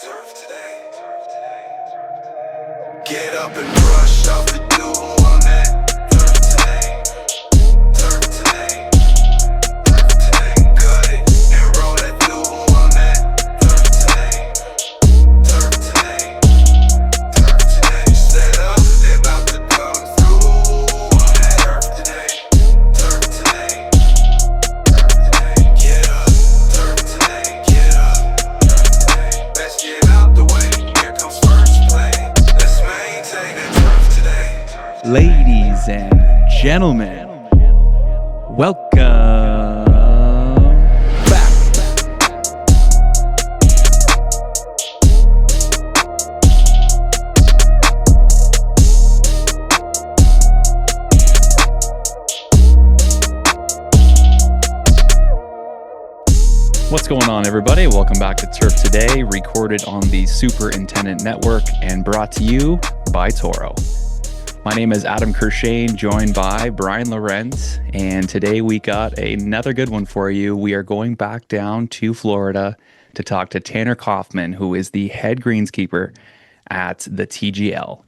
Turf today. Get up and brush off the dew on that. Turf today. Turf today. Turf today. Cut it and roll that dew on that. Turf today. Turf today. Turf today. Set up, they about to come through on that. Turf today. Turf today. Turf today. Get up. Turf today. Get up. Turf today. Let's get out the way. Here comes first play. Let's maintain that turf today. Ladies and gentlemen, welcome back. What's going on, everybody? Welcome back to Turf Today, recorded on the Superintendent Network and brought to you by Toro. My name is Adam Kershane, joined by Brian Lorenz, and today we got another good one for you. We are going back down to Florida to talk to Tanner Coffman, who is the head greenskeeper at the TGL.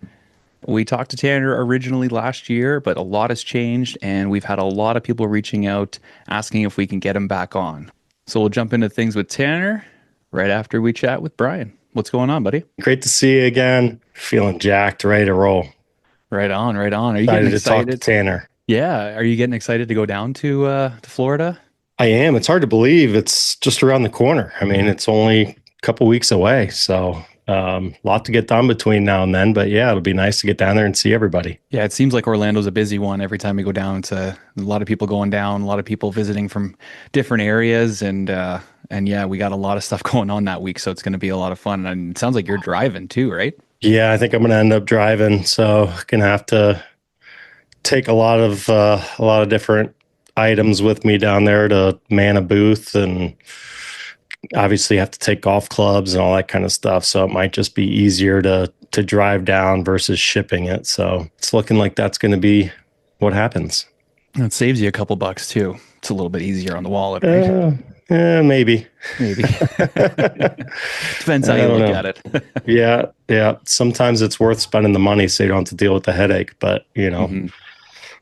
We talked to Tanner originally last year, but a lot has changed, and we've had a lot of people reaching out asking if we can get him back on. So we'll jump into things with Tanner right after we chat with Brian. What's going on, buddy? Great to see you again. Feeling jacked, ready to roll. Right on, right on. Are you getting Excited to excited? talk to Tanner. Yeah. Are you getting excited to go down to Florida? I am. It's hard to believe it's just around the corner. I mean, it's only a couple weeks away. So a lot to get done between now and then. But yeah, it'll be nice to get down there and see everybody. Yeah, it seems like Orlando's a busy one every time we go down. To a lot of people going down, a lot of people visiting from different areas, and yeah, we got a lot of stuff going on that week, so it's going to be a lot of fun. And it sounds like you're driving too, right? Yeah, I think I'm going to end up driving. So going to have to take a lot of different items with me down there to man a booth, and obviously have to take golf clubs and all that kind of stuff. So it might just be easier to drive down versus shipping it. So it's looking like that's going to be what happens. It saves you a couple bucks too. It's a little bit easier on the wallet, right? Maybe. Depends how you look at it. Yeah. Sometimes it's worth spending the money so you don't have to deal with the headache. But,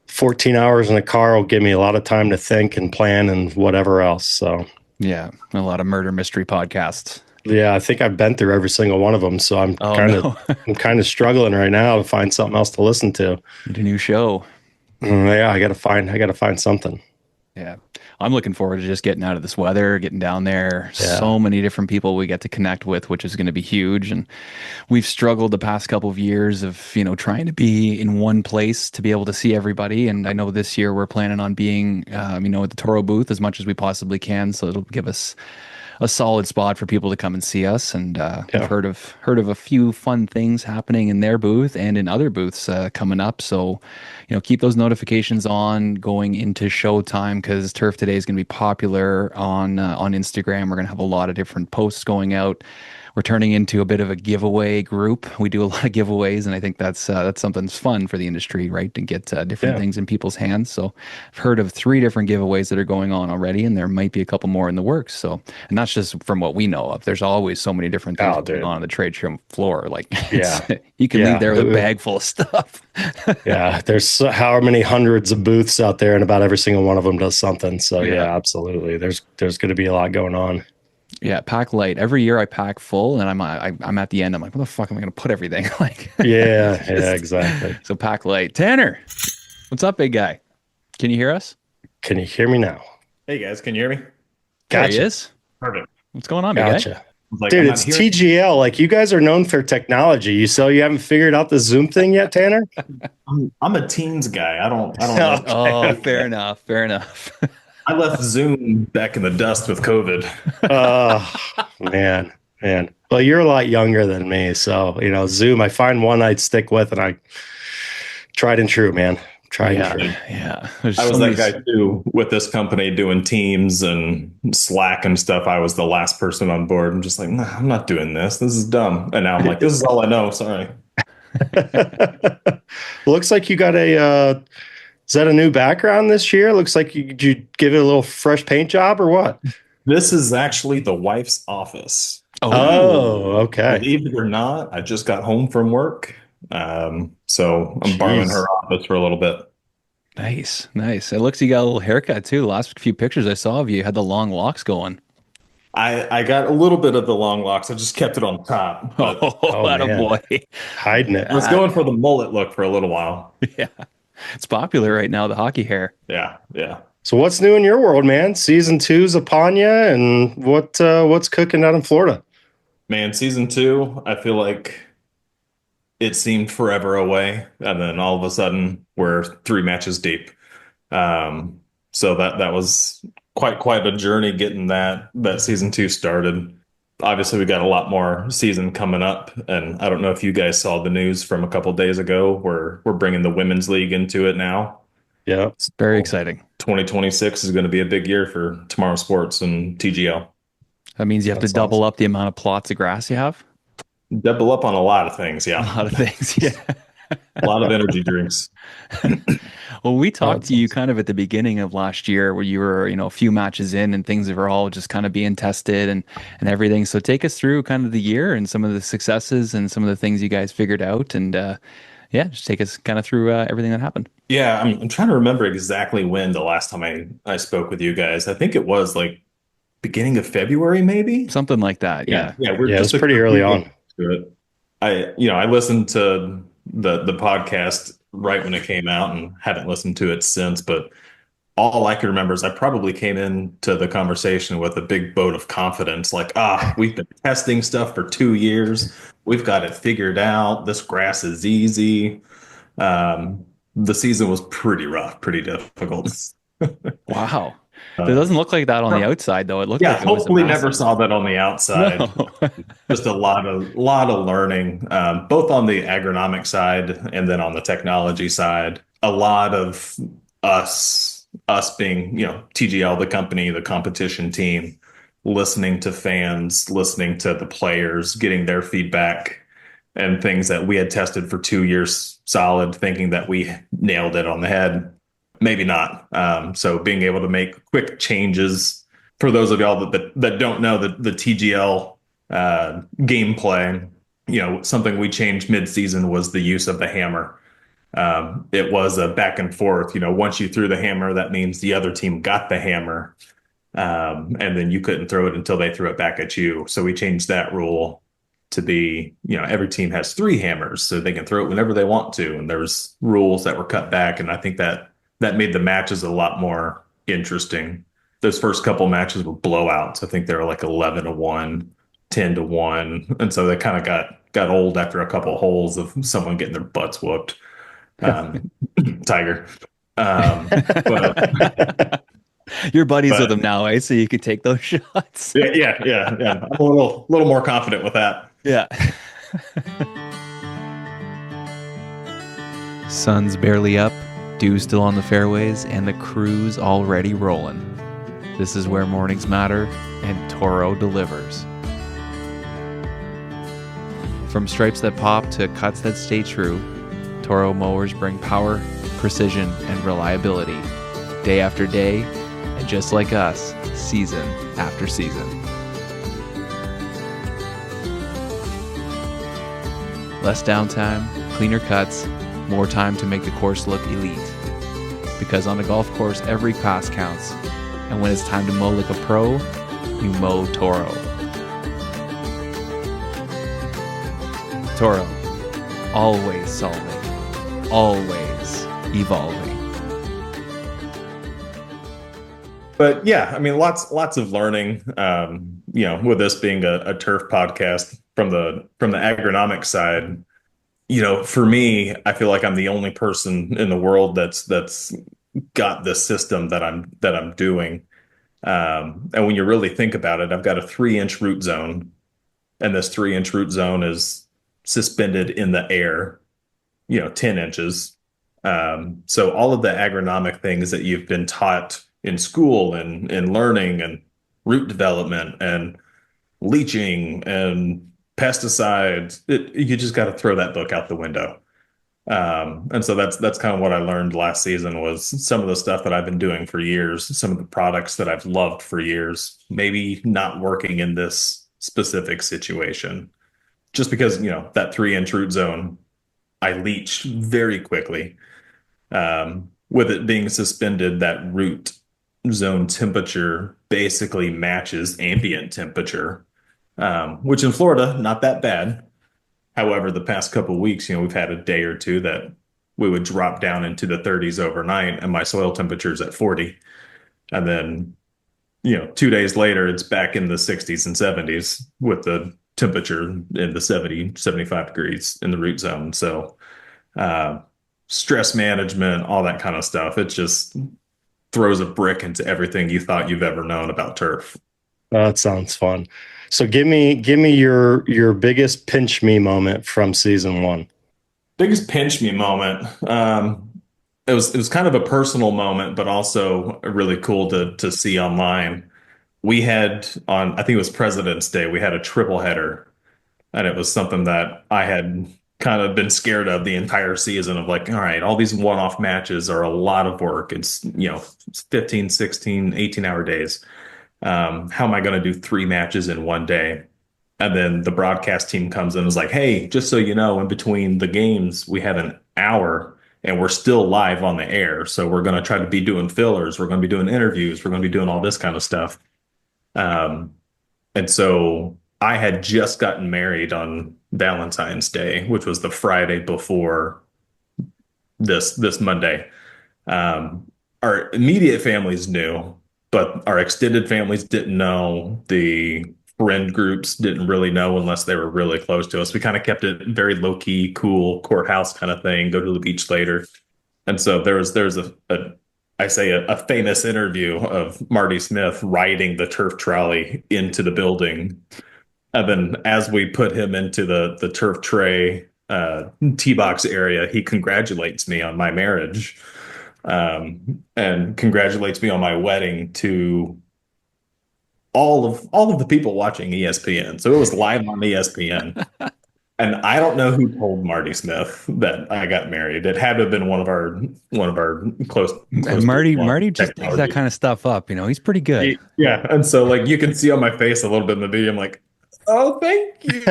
14 hours in a car will give me a lot of time to think and plan and whatever else. So, yeah, a lot of murder mystery podcasts. Yeah, I think I've been through every single one of them. So I'm kind of struggling right now to find something else to listen to. Need a new show. Yeah, I gotta find something. Yeah. I'm looking forward to just getting out of this weather, getting down there. Yeah. So many different people we get to connect with, which is going to be huge. And we've struggled the past couple of years of, trying to be in one place to be able to see everybody. And I know this year we're planning on being, at the Toro booth as much as we possibly can. So it'll give us a solid spot for people to come and see us. And I've heard of a few fun things happening in their booth and in other booths coming up. So, keep those notifications on going into showtime, because Turf Today is going to be popular on Instagram. We're going to have a lot of different posts going out. We're turning into a bit of a giveaway group. We do a lot of giveaways, and I think that's something fun for the industry, right? To get different things in people's hands. So I've heard of 3 different giveaways that are going on already, and there might be a couple more in the works. So, and that's just from what we know of. There's always so many different things going on the trade show floor. Like, you can leave there with a bag full of stuff. Yeah, there's how many hundreds of booths out there, and about every single one of them does something. So yeah absolutely. There's going to be a lot going on. Yeah, pack light. Every year I pack full, and I'm at the end. I'm like, what the fuck am I going to put everything? Yeah, exactly. So pack light. Tanner, what's up, big guy? Can you hear us? Can you hear me now? Hey guys, can you hear me? There he is. Perfect. What's going on, big guy? Dude, it's TGL. Like, you guys are known for technology. You haven't figured out the Zoom thing yet, Tanner? I'm a Teams guy. I don't know. Oh, fair enough. I left Zoom back in the dust with COVID. Oh, man. Well, you're a lot younger than me. So, Zoom, I find one I'd stick with, and I tried and true, man. Yeah. I was that guy too with this company doing Teams and Slack and stuff. I was the last person on board. I'm just like, nah, I'm not doing this. This is dumb. And now I'm like, this is all I know. Sorry. Looks like you got is that a new background this year? Looks like you give it a little fresh paint job or what? This is actually the wife's office. Oh, okay. Believe it or not, I just got home from work. So I'm borrowing Jeez. her office for a little bit. Nice, nice. It looks you got a little haircut too. The last few pictures I saw of you, you had the long locks going. I got a little bit of the long locks. I just kept it on top, but Oh, Oh, that a man. boy. Hiding it. I was going for the mullet look for a little while. Yeah, it's popular right now, the hockey hair. Yeah, yeah. So what's new in your world, man? Season two's upon you, and what's cooking out in Florida? Man, season two, I feel like it seemed forever away, and then all of a sudden we're 3 matches deep. Um, so that was quite a journey getting that season two started. Obviously, we got a lot more season coming up, and I don't know if you guys saw the news from a couple days ago. We're bringing the women's league into it now. Yeah. It's very exciting. 2026 is going to be a big year for Tomorrow Sports and TGL. That means you have to That's double awesome. up the amount of plots of grass you have. Double up on a lot of things, A yeah. lot of things. Yeah. A lot of energy drinks. Well, we talked That's to you awesome. kind of at the beginning of last year where you were, a few matches in and things were all just kind of being tested and everything. So take us through kind of the year and some of the successes and some of the things you guys figured out. And yeah, just take us kind of through everything that happened. Yeah, I'm trying to remember exactly when the last time I spoke with you guys. I think it was like beginning of February, maybe. Something like that. Yeah, Yeah. yeah, we're Yeah, it was just a pretty couple early weeks on. into it. I listened to the podcast right when it came out and haven't listened to it since, but all I can remember is I probably came into the conversation with a big boat of confidence, like, we've been testing stuff for 2 years. We've got it figured out. This grass is easy. The season was pretty rough, pretty difficult. Wow. It Uh, doesn't look like that on the outside, though. It looked yeah, like it was a hopefully never massive. saw that on the outside. No. Just a lot of learning, both on the agronomic side and then on the technology side. A lot of us being, TGL, the company, the competition team, listening to fans, listening to the players, getting their feedback and things that we had tested for 2 years solid, thinking that we nailed it on the head. Maybe not. So being able to make quick changes for those of y'all that don't know the TGL gameplay, something we changed mid-season was the use of the hammer. It was a back and forth. Once you threw the hammer, that means the other team got the hammer, and then you couldn't throw it until they threw it back at you. So we changed that rule to be, every team has 3 hammers, so they can throw it whenever they want to. And there's rules that were cut back, and I think that made the matches a lot more interesting. Those first couple matches were blowouts. I think they were like 11-1, 10-1, and so they kind of got old after a couple holes of someone getting their butts whooped. Um, Tiger. But You're buddies with but them now, eh? So you could take those shots. yeah. I'm a little more confident with that. Yeah. Sun's barely up, dew still on the fairways, and the crew's already rolling. This is where mornings matter, and Toro delivers. From stripes that pop to cuts that stay true, Toro mowers bring power, precision, and reliability, day after day, and just like us, season after season. Less downtime, cleaner cuts, more time to make the course look elite. Because on a golf course, every pass counts, and when it's time to mow like a pro, you mow Toro. Toro, always solving, always evolving. But yeah, I mean, lots of learning. With this being a turf podcast from the agronomic side, for me, I feel like I'm the only person in the world that's got this system that I'm doing. And when you really think about it, I've got a 3-inch root zone, and this 3-inch root zone is suspended in the air, 10 inches. So all of the agronomic things that you've been taught in school and learning and root development and leaching and pesticides, you just got to throw that book out the window. And so that's kind of what I learned last season was some of the stuff that I've been doing for years, some of the products that I've loved for years, maybe not working in this specific situation. Just because, that 3-inch root zone, I leach very quickly. With it being suspended, that root zone temperature basically matches ambient temperature, which in Florida, not that bad. However, the past couple of weeks, we've had a day or two that we would drop down into the 30s overnight, and my soil temperature is at 40. And then, 2 days later, it's back in the 60s and 70s with the temperature in the 70, 75 degrees in the root zone. So, uh, stress management, all that kind of stuff. It just throws a brick into everything you thought you've ever known about turf. That sounds fun. So give me your biggest pinch me moment from season one. Biggest pinch me moment. It was kind of a personal moment, but also really cool to see online. We had on, I think it was President's Day, we had a triple header, and it was something that I had kind of been scared of the entire season of like, all right, all these one-off matches are a lot of work. It's, 15, 16, 18-hour days. How am I going to do 3 matches in one day? And then the broadcast team comes in and is like, hey, just so you know, in between the games, we had an hour and we're still live on the air. So we're going to try to be doing fillers. We're going to be doing interviews. We're going to be doing all this kind of stuff. Um, and so I had just gotten married on Valentine's Day, which was the Friday before this Monday. Our immediate families knew, but our extended families didn't know. The friend groups didn't really know unless they were really close to us. We kind of kept it very low key, cool courthouse kind of thing. Go to the beach later, and so there's a famous interview of Marty Smith riding the turf trolley into the building, and then as we put him into the turf tray tee box area, he congratulates me on my marriage, and congratulates me on my wedding to all of the people watching ESPN. So it was live on ESPN. And I don't know who told Marty Smith that I got married. It had to have been one of our close Marty just digs that technology. kind of stuff up. He's pretty good. Yeah. And so like you can see on my face a little bit in the video, I'm like, oh, thank you.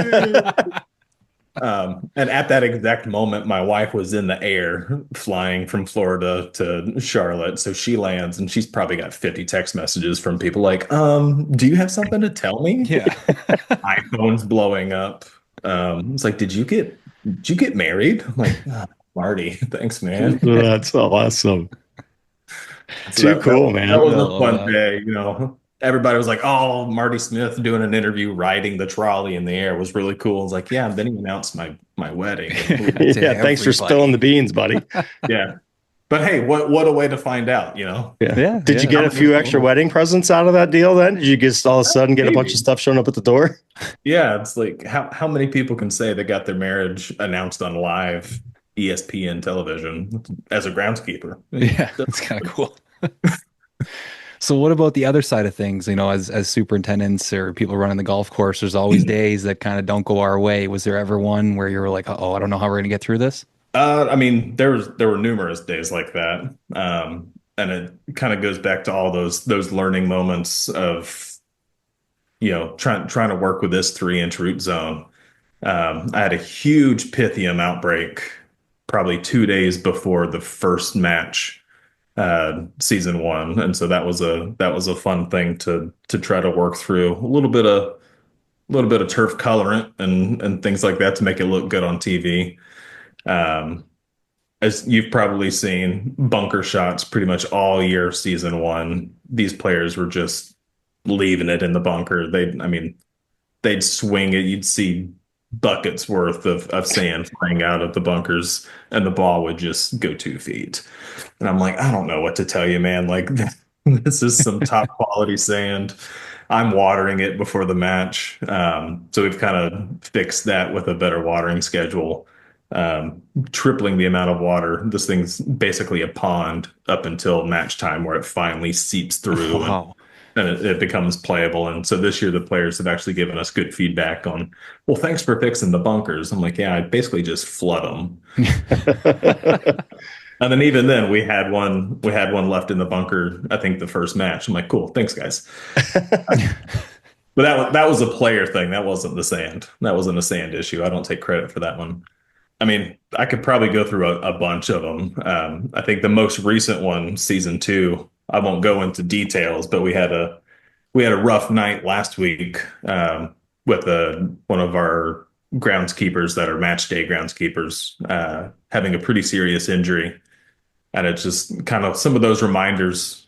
And at that exact moment, my wife was in the air flying from Florida to Charlotte. So she lands and she's probably got 50 text messages from people like, do you have something to tell me? Yeah. iPhone's blowing up. It's like, did you get married? I'm like, "Ah, Marty, thanks, man. That's awesome. So Too cool, man. That was I a love fun that. day. Everybody was like, "Oh, Marty Smith doing an interview riding the trolley in the air was really cool." I was like, "Yeah." And then he announced my wedding. To Yeah, thanks for everybody. spilling the beans, buddy. Yeah, but hey, what a way to find out, Yeah. Yeah, Did you yeah. get a few extra wedding presents out of that deal then? Did you just all of a sudden get a bunch Maybe. of stuff showing up at the door? Yeah, it's like how many people can say they got their marriage announced on live ESPN television as a groundskeeper? Yeah, that's kind of cool. So what about the other side of things? As superintendents or people running the golf course, there's always days that kind of don't go our way. Was there ever one where you were like, oh, I don't know how we're gonna get through this? I mean, there were numerous days like that, and it kind of goes back to all those learning moments of trying to work with this 3-inch root zone. I had a huge Pythium outbreak probably 2 days before the first match, season one, and so that was a fun thing to try to work through a little bit of turf colorant and things like that to make it look good on TV. Um, as you've probably seen, bunker shots pretty much all year season one. These players were just leaving it in the bunker. I mean, they'd swing it. You'd see buckets worth of sand flying out of the bunkers, and the ball would just go 2 feet. And I'm like, I don't know what to tell you, man. Like, this is some top quality sand. I'm watering it before the match. So we've kind of fixed that with a better watering schedule, tripling the amount of water. This thing's basically a pond up until match time where it finally seeps through Wow. and it becomes playable. And so this year, the players have actually given us good feedback on, well, thanks for fixing the bunkers. I'm like, yeah, I basically just flood them. And then even then, we had one left in the bunker. I think the first match. I'm like, cool, thanks, guys. But that was a player thing. That wasn't the sand. That wasn't a sand issue. I don't take credit for that one. I mean, I could probably go through a bunch of them. I think the most recent one, season two, I won't go into details, but we had a rough night last week with one of our groundskeepers that are match day groundskeepers having a pretty serious injury. And it's just kind of some of those reminders,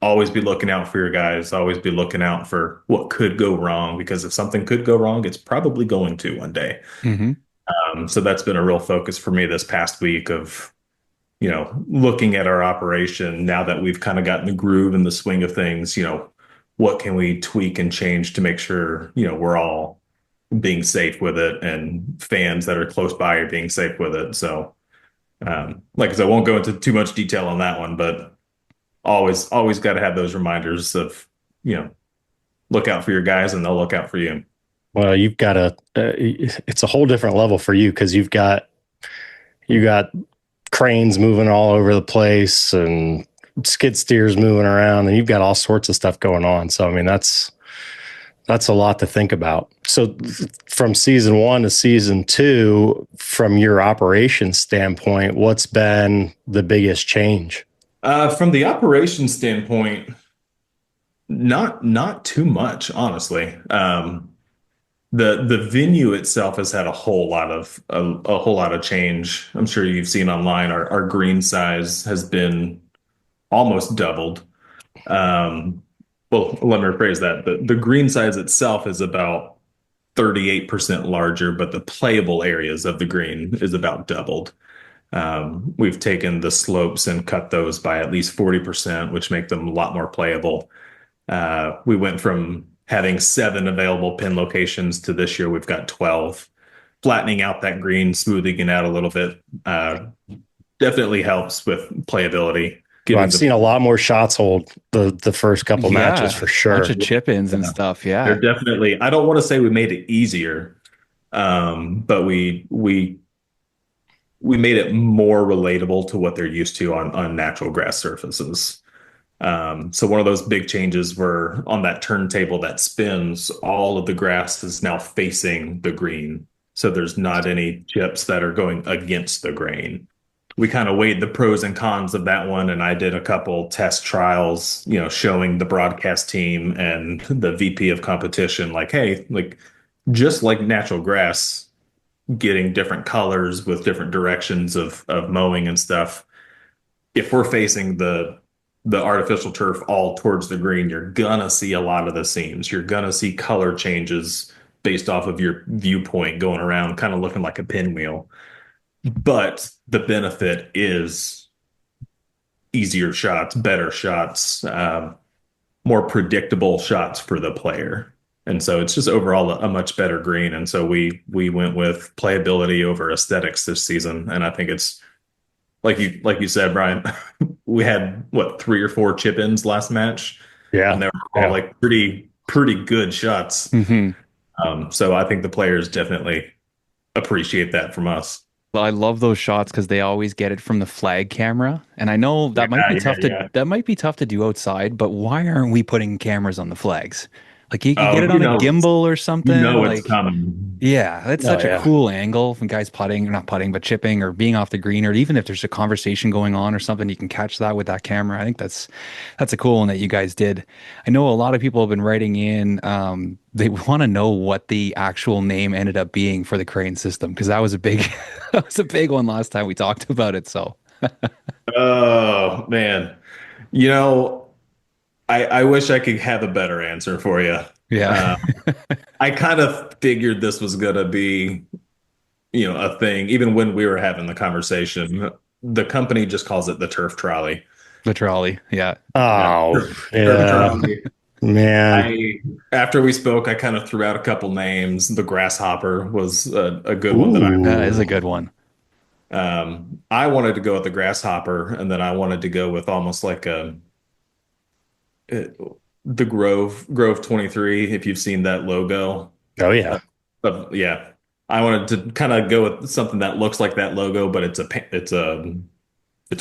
always be looking out for your guys, always be looking out for what could go wrong, because if something could go wrong, it's probably going to one day. Hmm. So that's been a real focus for me this past week of, looking at our operation now that we've kind of gotten the groove and the swing of things, what can we tweak and change to make sure, we're all being safe with it and fans that are close by are being safe with it. So, like I said, I won't go into too much detail on that one, but always got to have those reminders of, look out for your guys and they'll look out for you. Well, you've got it's a whole different level for you because you got cranes moving all over the place and skid steers moving around, and you've got all sorts of stuff going on. So, I mean, that's a lot to think about. So from season 1 to season 2, from your operations standpoint, what's been the biggest change? From the operations standpoint, not too much, honestly. The venue itself has had a whole lot of change. I'm sure you've seen online. Our green size has been almost doubled. Well, let me rephrase that. The green size itself is about 38% larger, but the playable areas of the green is about doubled. We've taken the slopes and cut those by at least 40%, which make them a lot more playable. We went from having 7 available pin locations to this year we've got 12. Flattening out that green, smoothing it out a little bit, definitely helps with playability. Well, I've seen a lot more shots hold the first couple matches for sure. Bunch of chip-ins and stuff. Yeah. They're definitely, I don't want to say we made it easier, but we made it more relatable to what they're used to on natural grass surfaces. So one of those big changes were on that turntable that spins, all of the grass is now facing the green. So there's not any chips that are going against the grain. We kind of weighed the pros and cons of that one, and I did a couple test trials, showing the broadcast team and the VP of competition, like, hey, like just like natural grass, getting different colors with different directions of mowing and stuff. If we're facing the artificial turf all towards the green, you're gonna see a lot of the seams. You're gonna see color changes based off of your viewpoint going around, kind of looking like a pinwheel. But the benefit is easier shots, better shots, more predictable shots for the player. And so it's just overall a much better green. And so we went with playability over aesthetics this season. And I think it's like you said, Brian, we had 3 or 4 chip-ins last match. Yeah. And they were all like pretty good shots. Mm-hmm. So I think the players definitely appreciate that from us. Well, I love those shots because they always get it from the flag camera, and I know that might be tough to do outside. But why aren't we putting cameras on the flags? Like you can get it on a gimbal or something. It's coming. Yeah, that's such a cool angle from guys putting, not putting, but chipping or being off the green, or even if there's a conversation going on or something, you can catch that with that camera. I think that's a cool one that you guys did. I know a lot of people have been writing in. They want to know what the actual name ended up being for the crane system, because that was a big one last time we talked about it. So, oh man, I wish I could have a better answer for you. Yeah. I kind of figured this was going to be, a thing. Even when we were having the conversation, the company just calls it the turf trolley. The trolley. Yeah. Oh, Turf trolley. Man. After we spoke, I kind of threw out a couple names. The grasshopper was a good one That is a good one. I wanted to go with the grasshopper, and then I wanted to go with almost like the Grove 23, if you've seen that logo. Oh yeah. Yeah. I wanted to kind of go with something that looks like that logo, but it's a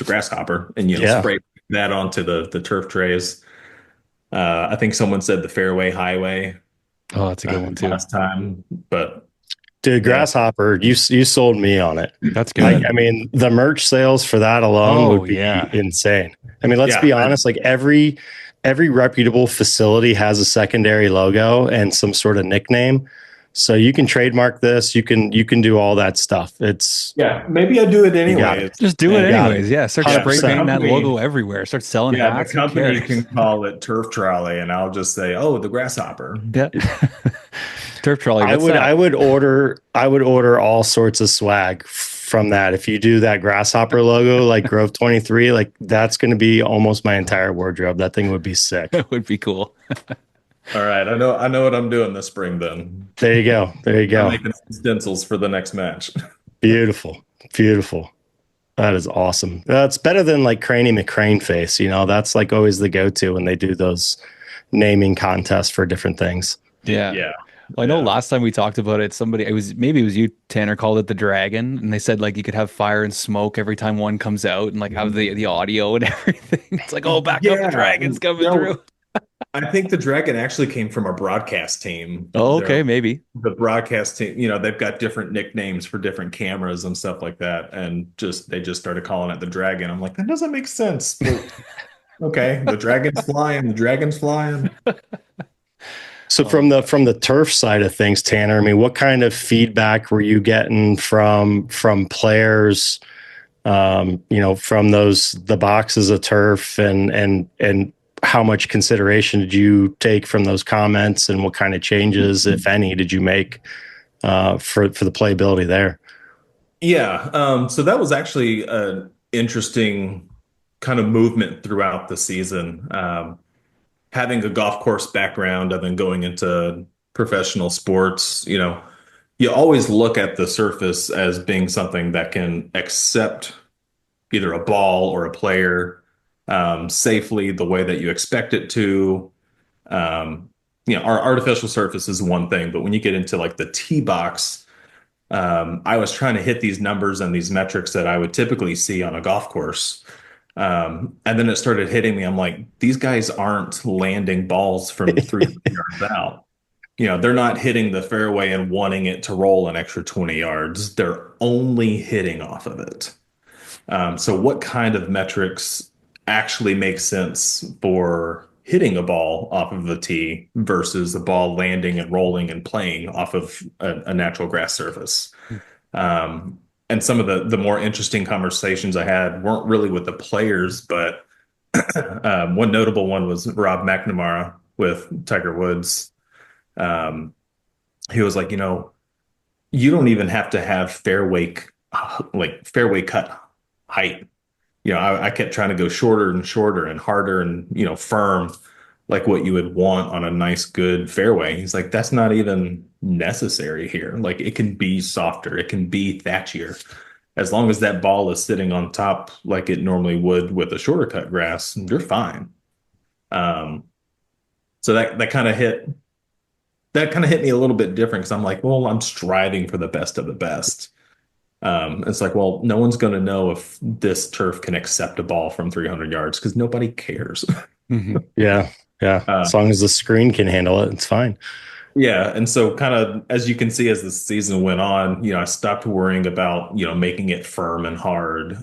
grasshopper, and spray that onto the turf trays. I think someone said the fairway highway Oh, that's a good one too. last time, but Dude, yeah, Grasshopper, you sold me on it. That's Like, good. I mean, the merch sales for that alone Oh would be yeah. insane. I mean, let's yeah, be honest, like every reputable facility has a secondary logo and some sort of nickname. So you can trademark this, you can do all that stuff. It's yeah. Maybe I do it you got anyway. it. Just do it You got it. anyways. Yeah. Start spray 100%. painting that logo Company, everywhere. Start selling yeah, the hats. Who company cares? can call it turf trolley, and I'll just say, "Oh, the grasshopper." Yeah. Turf trolley. I What's would that? I would order all sorts of swag from that. If you do that grasshopper logo like Grove 23, like that's going to be almost my entire wardrobe. That thing would be sick. That would be cool. All right, I know what I'm doing this spring. Then There you go. There you I'm go. making some stencils for the next match. Beautiful. Beautiful. That is awesome. It's better than like Craney McCrane face. That's like always the go-to when they do those naming contests for different things. Yeah. Yeah, Well, I know yeah, last time we talked about it, maybe it was you, Tanner, called it the dragon, and they said like you could have fire and smoke every time one comes out, and like have the audio and everything. It's like, oh, back up, the yeah. dragon's coming No, through. I think the dragon actually came from a broadcast team. Oh, okay, maybe. The broadcast team, they've got different nicknames for different cameras and stuff like that, and they just started calling it the dragon. I'm like, that doesn't make sense. But okay, the dragon's flying. So Oh from the gosh. turf side of things, Tanner, I mean, what kind of feedback were you getting from players, from the boxes of turf and how much consideration did you take from those comments and what kind of changes, if any, did you make for the playability there? Yeah, so that was actually an interesting kind of movement throughout the season. Having a golf course background and then going into professional sports, you always look at the surface as being something that can accept either a ball or a player safely the way that you expect it to. Um, our artificial surface is one thing, but when you get into like the tee box, I was trying to hit these numbers and these metrics that I would typically see on a golf course. And then it started hitting me. I'm like, these guys aren't landing balls from 300 yards out. They're not hitting the fairway and wanting it to roll an extra 20 yards. They're only hitting off of it. So what kind of metrics actually make sense for hitting a ball off of the tee versus the ball landing and rolling and playing off of a natural grass surface? And some of the more interesting conversations I had weren't really with the players, but one notable one was Rob McNamara with Tiger Woods. Um, he was like, you don't even have to have fairway cut height. I kept trying to go shorter and shorter and harder and, firm, like what you would want on a nice, good fairway. He's like, that's not even necessary here. Like it can be softer, it can be thatchier. As long as that ball is sitting on top like it normally would with a shorter cut grass, you're fine. Um, so that kind of hit me a little bit different because I'm like, well, I'm striving for the best of the best. It's like, well, no one's going to know if this turf can accept a ball from 300 yards because nobody cares. Hmm. Yeah. Yeah. Uh, As long as the screen can handle it, it's fine. yeah. And so, kind of, as you can see, as the season went on, I stopped worrying about, making it firm and hard.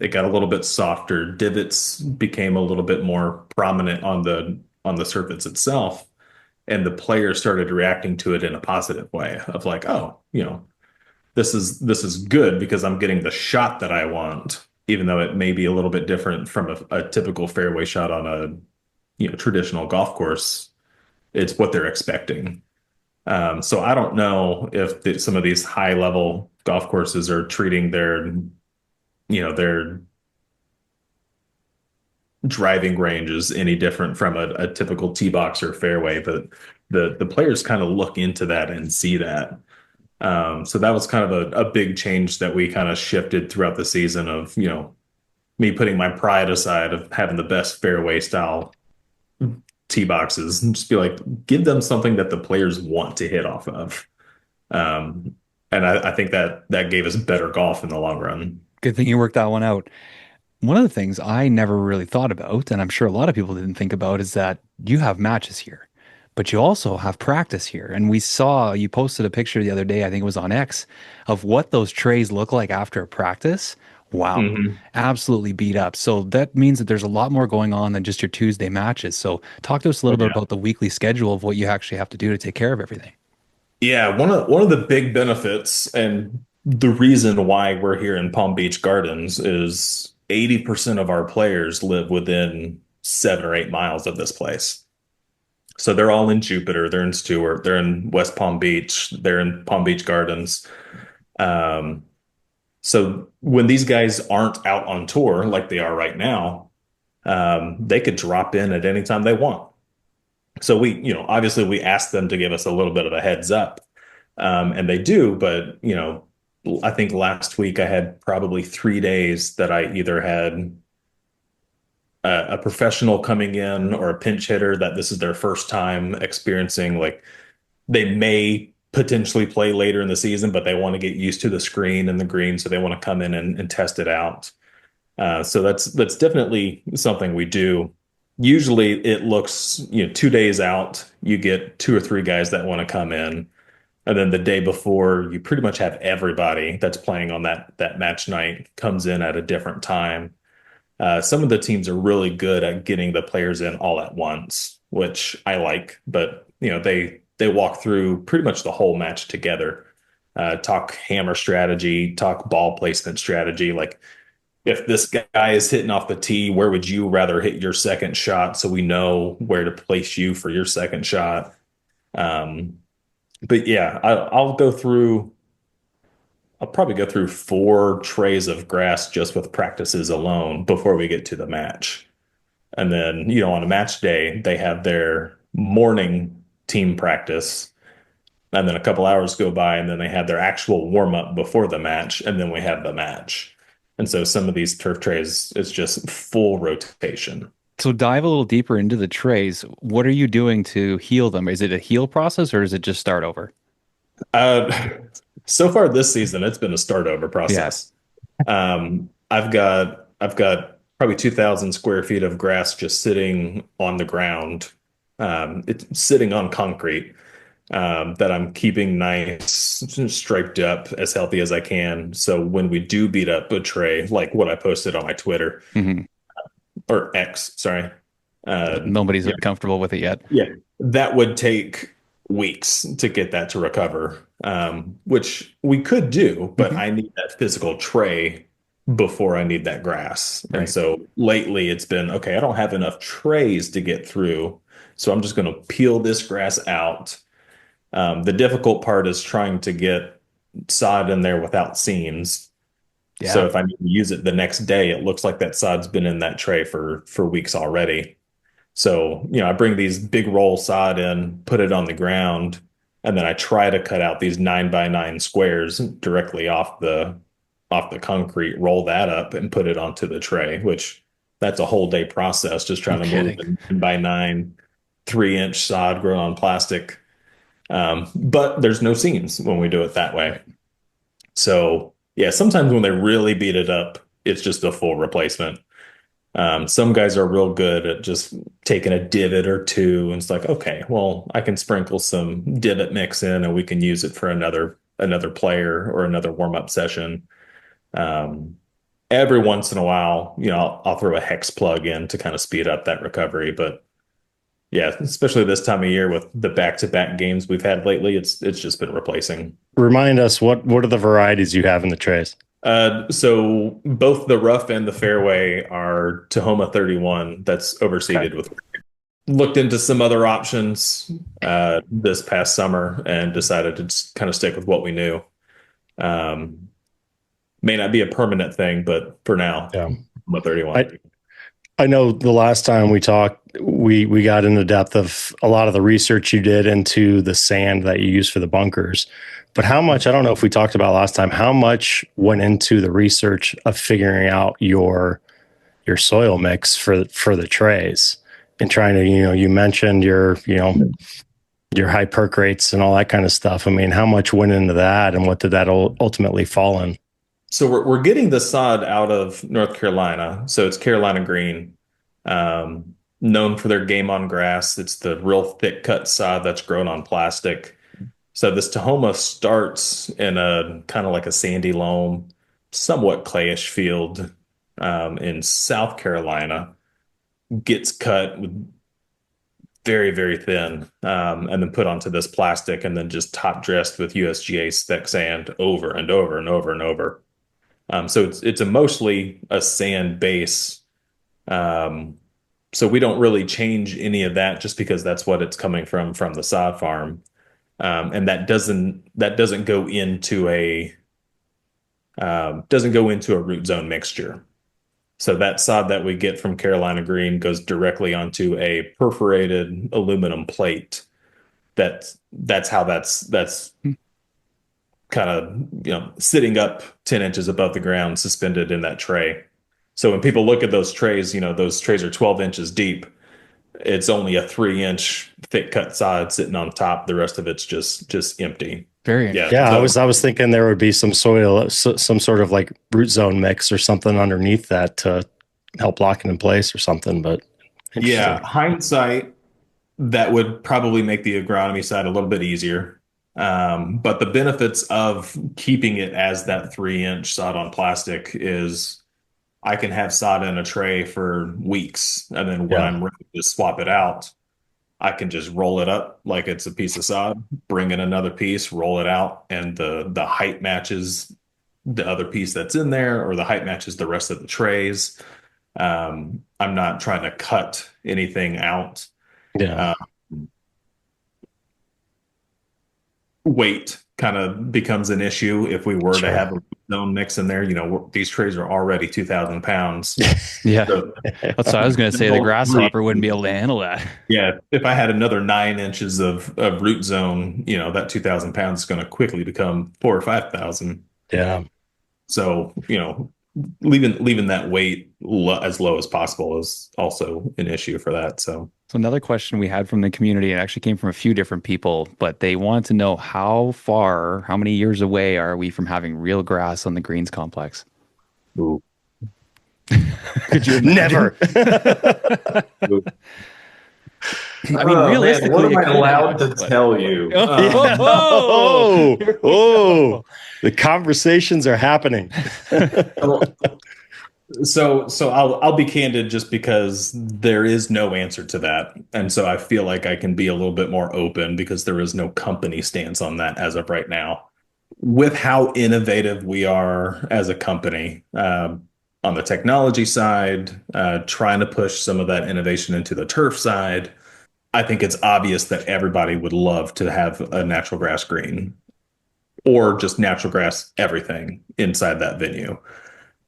It got a little bit softer. Divots became a little bit more prominent on the surface itself. And the players started reacting to it in a positive way of like, oh, this is good because I'm getting the shot that I want, even though it may be a little bit different from a typical fairway shot on a traditional golf course. It's what they're expecting. So I don't know if some of these high level golf courses are treating their driving ranges any different from a typical tee box or fairway, but the players kind of look into that and see that. So that was kind of a big change that we kind of shifted throughout the season of, me putting my pride aside of having the best fairway style tee boxes and just be like, give them something that the players want to hit off of. And I think that gave us better golf in the long run. Good thing you worked that one out. one of the things I never really thought about, and I'm sure a lot of people didn't think about, is that you have matches here, but you also have practice here. And we saw you posted a picture the other day, I think it was on X, of what those trays look like after a practice. Wow, Mhm. absolutely beat up. So that means that there's a lot more going on than just your Tuesday matches. So talk to us a Oh, little bit yeah. about the weekly schedule of what you actually have to do to take care of everything. Yeah, one of the big benefits and the reason why we're here in Palm Beach Gardens is 80% of our players live within 7 or 8 miles of this place. So they're all in Jupiter, they're in Stewart, they're in West Palm Beach, they're in Palm Beach Gardens. Um, so when these guys aren't out on tour like they are right now, they could drop in at any time they want. So obviously we ask them to give us a little bit of a heads up. And they do, but I think last week I had probably 3 days that I either had a professional coming in or a pinch hitter that this is their first time experiencing, like they may potentially play later in the season, but they want to get used to the screen and the green, so they want to come in and test it out. So that's definitely something we do. Usually it looks, 2 days out, you get two or three guys that want to come in. And then the day before, you pretty much have everybody that's playing on that match night comes in at a different time. Some of the teams are really good at getting the players in all at once, which I like. But they walk through pretty much the whole match together. Talk hammer strategy, talk ball placement strategy. Like if this guy is hitting off the tee, where would you rather hit your second shot so we know where to place you for your second shot? But yeah, I'll probably go through 4 trays of grass just with practices alone before we get to the match. And then, on a match day, they have their morning team practice. And then a couple hours go by, and then they have their actual warm up before the match. And then we have the match. And so some of these turf trays, it's just full rotation. So dive a little deeper into the trays. What are you doing to heal them? Is it a heal process or does it just start over? Uh, so far this season, it's been a start over Yeah. process. I've got probably 2,000 square feet of grass just sitting on the ground. It's sitting on concrete that I'm keeping nice, striped up, as healthy as I can. So when we do beat up a tray, like what I posted on my Twitter Hmm. or X, sorry, Nobody's yeah, comfortable with it yet. yeah, that would take weeks to get that to recover, which we could do, but Hmm. I need that physical tray before I need that grass. And Right. so lately it's been, okay, I don't have enough trays to get through. So I'm just going to peel this grass out. The difficult part is trying to get sod in there without seams. So Yeah. if I need to use it the next day, it looks like that sod's been in that tray for weeks already. So, I bring these big roll sod in, put it on the ground, and then I try to cut out these 9 by 9 squares directly off the concrete, roll that up and put it onto the tray, which that's a whole day process, just No trying to move kidding. a 9 by 9, 3-inch sod grown on plastic. But there's no seams when we do it that way. Right. So yeah, sometimes when they really beat it up, it's just a full replacement. Some guys are real good at just taking a divot or two, and it's like, okay, well, I can sprinkle some divot mix in, and we can use it for another player or another warm up session. Um, every once in a while, I'll throw a hex plug in to kind of speed up that recovery. But yeah, especially this time of year with the back-to-back games we've had lately, it's just been replacing. Remind us what are the varieties you have in the trays? So both the rough and the fairway are Tahoma 31 that's Okay. overseeded with. Looked into some other options this past summer and decided to just kind of stick with what we knew. Um, may not be a permanent thing, but for now, Yeah. Tahoma 31. I know the last time we talked, we got into depth of a lot of the research you did into the sand that you use for the bunkers. But how much, I don't know if we talked about last time, how much went into the research of figuring out your soil mix for the trays and trying to, you mentioned your high perk rates and all that kind of stuff. I mean, how much went into that and what did that ultimately fall in? So we're getting the sod out of North Carolina. So it's Carolina green, known for their game on grass. It's the real thick cut sod that's grown on plastic. So this Tahoma starts in a kind of like a sandy loam, somewhat clayish field in South Carolina, gets cut with very, very thin, and then put onto this plastic and then just top dressed with USGA thick sand over and over and over and over. So it's a mostly a sand base. Um, so we don't really change any of that just because that's what it's coming from the sod farm. And that doesn't go into a root zone mixture. So that sod that we get from Carolina Green goes directly onto a perforated aluminum plate. That's how that's kind of sitting up 10 inches above the ground, suspended in that tray. So when people look at those trays, those trays are 12 inches deep. It's only a 3-inch thick cut sod sitting on top. The rest of it's just empty. Very Yeah. Yeah, So I was thinking there would be some soil, some sort of like root zone mix or something underneath that to help lock it in place or something. But yeah, interesting. hindsight, that would probably make the agronomy side a little bit easier. But the benefits of keeping it as that 3-inch sod on plastic is I can have sod in a tray for weeks, and then when Yeah, I'm ready to swap it out, I can just roll it up like it's a piece of sod, bring in another piece, roll it out, and the height matches the other piece that's in there, or the height matches the rest of the trays. I'm not trying to cut anything out. yeah, Uh, Weight kind of becomes an issue if we were to sure. have a zone mix in there. These trays are already 2,000 pounds. Yeah. So, That's what I was going to say. The grasshopper wouldn't be able to handle that. yeah, if I had another 9 inches of root zone, that 2,000 pounds is going to quickly become 4 or 5,000. Yeah, So, leaving that weight as low as possible is also an issue for that. So, So another question we had from the community, it actually came from a few different people, but they wanted to know how many years away are we from having real grass on the greens complex? ooh. Could you never. I mean, Oh, man, realistically, what am it I could allowed happen, to but- tell you? Oh, here we Oh, go. the conversations are happening. So I'll be candid just because there is no answer to that. And so I feel like I can be a little bit more open because there is no company stance on that as of right now. With how innovative we are as a company, on the technology side, trying to push some of that innovation into the turf side, I think it's obvious that everybody would love to have a natural grass green or just natural grass everything inside that venue.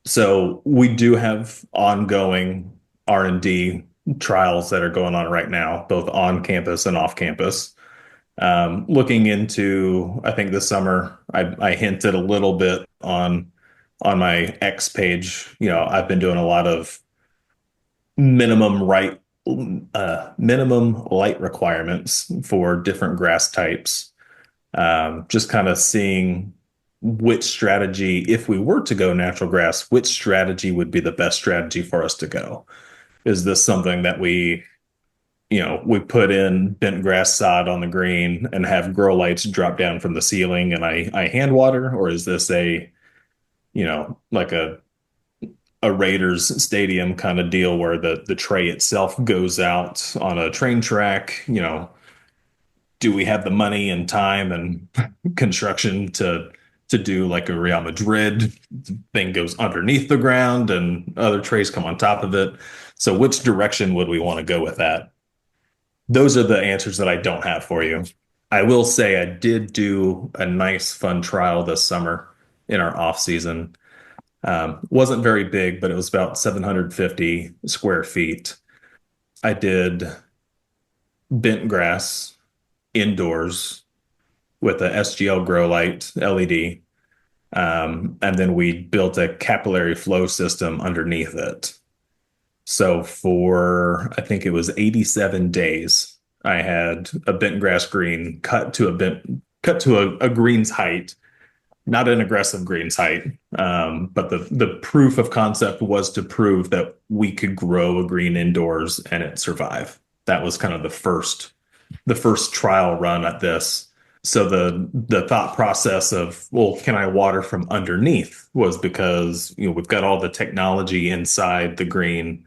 So we do have ongoing R&D trials that are going on right now, both on campus and off campus. Looking into, I think this summer, I hinted a little bit on my X page. I've been doing a lot of minimum right minimum light requirements for different grass types. Just kind of seeing which strategy, if we were to go natural grass, which strategy would be the best strategy for us to go? Is this something that we put in bent grass sod on the green and have grow lights drop down from the ceiling and I hand water? Or is this like a Raiders stadium kind of deal where the tray itself goes out on a train track? Do we have the money and time and construction to do like a Real Madrid thing goes underneath the ground and other trays come on top of it? So which direction would we want to go with that? Those are the answers that I don't have for you. I will say I did do a nice fun trial this summer in our off season. Wasn't very big, but it was about 750 square feet. I did bent grass indoors with a SGL grow light LED. And then we built a capillary flow system underneath it. So for, I think it was 87 days, I had a bent grass green cut to a green's height not an aggressive greens height. But the proof of concept was to prove that we could grow a green indoors and it survive. That was kind of the first trial run at this. So the thought process of, well, can I water from underneath, was because, we've got all the technology inside the green.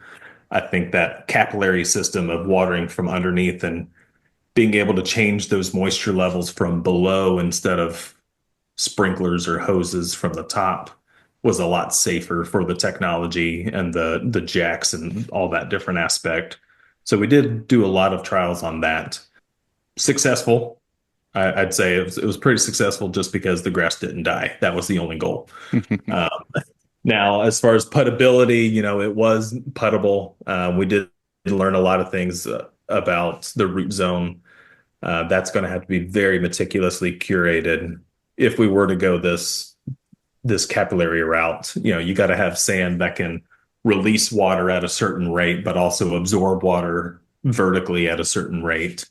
I think that capillary system of watering from underneath and being able to change those moisture levels from below instead of sprinklers or hoses from the top was a lot safer for the technology and the jacks and all that different aspect. So we did do a lot of trials on that. Successful. I'd say it was pretty successful just because the grass didn't die. That was the only goal. Um, Now, as far as puttability, it was puttable. We did learn a lot of things about the root zone. That's going to have to be very meticulously curated if we were to go this capillary route. You got to have sand that can release water at a certain rate, but also absorb water vertically at a certain rate.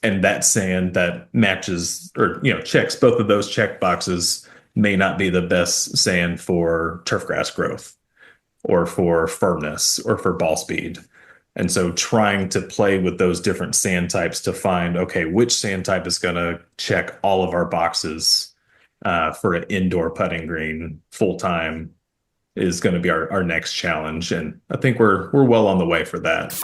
And that sand that matches or checks both of those check boxes may not be the best sand for turfgrass growth or for firmness or for ball speed. And so trying to play with those different sand types to find, okay, which sand type is going to check all of our boxes for an indoor putting green full time is going to be our next challenge. And I think we're well on the way for that.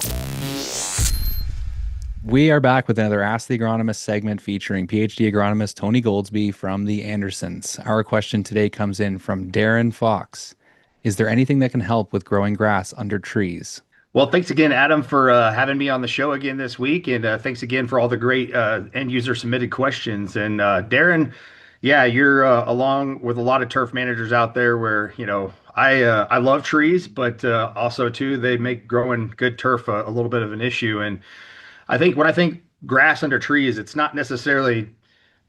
We are back with another Ask the Agronomist segment featuring PhD agronomist Tony Goldsby from the Andersons. Our question today comes in from Darren Fox. Is there anything that can help with growing grass under trees? Well, thanks again, Adam, for having me on the show again this week. And thanks again for all the great end user submitted questions. And Darren, yeah, you're along with a lot of turf managers out there where, I love trees, but also too, they make growing good turf a little bit of an issue. And when I think grass under trees, it's not necessarily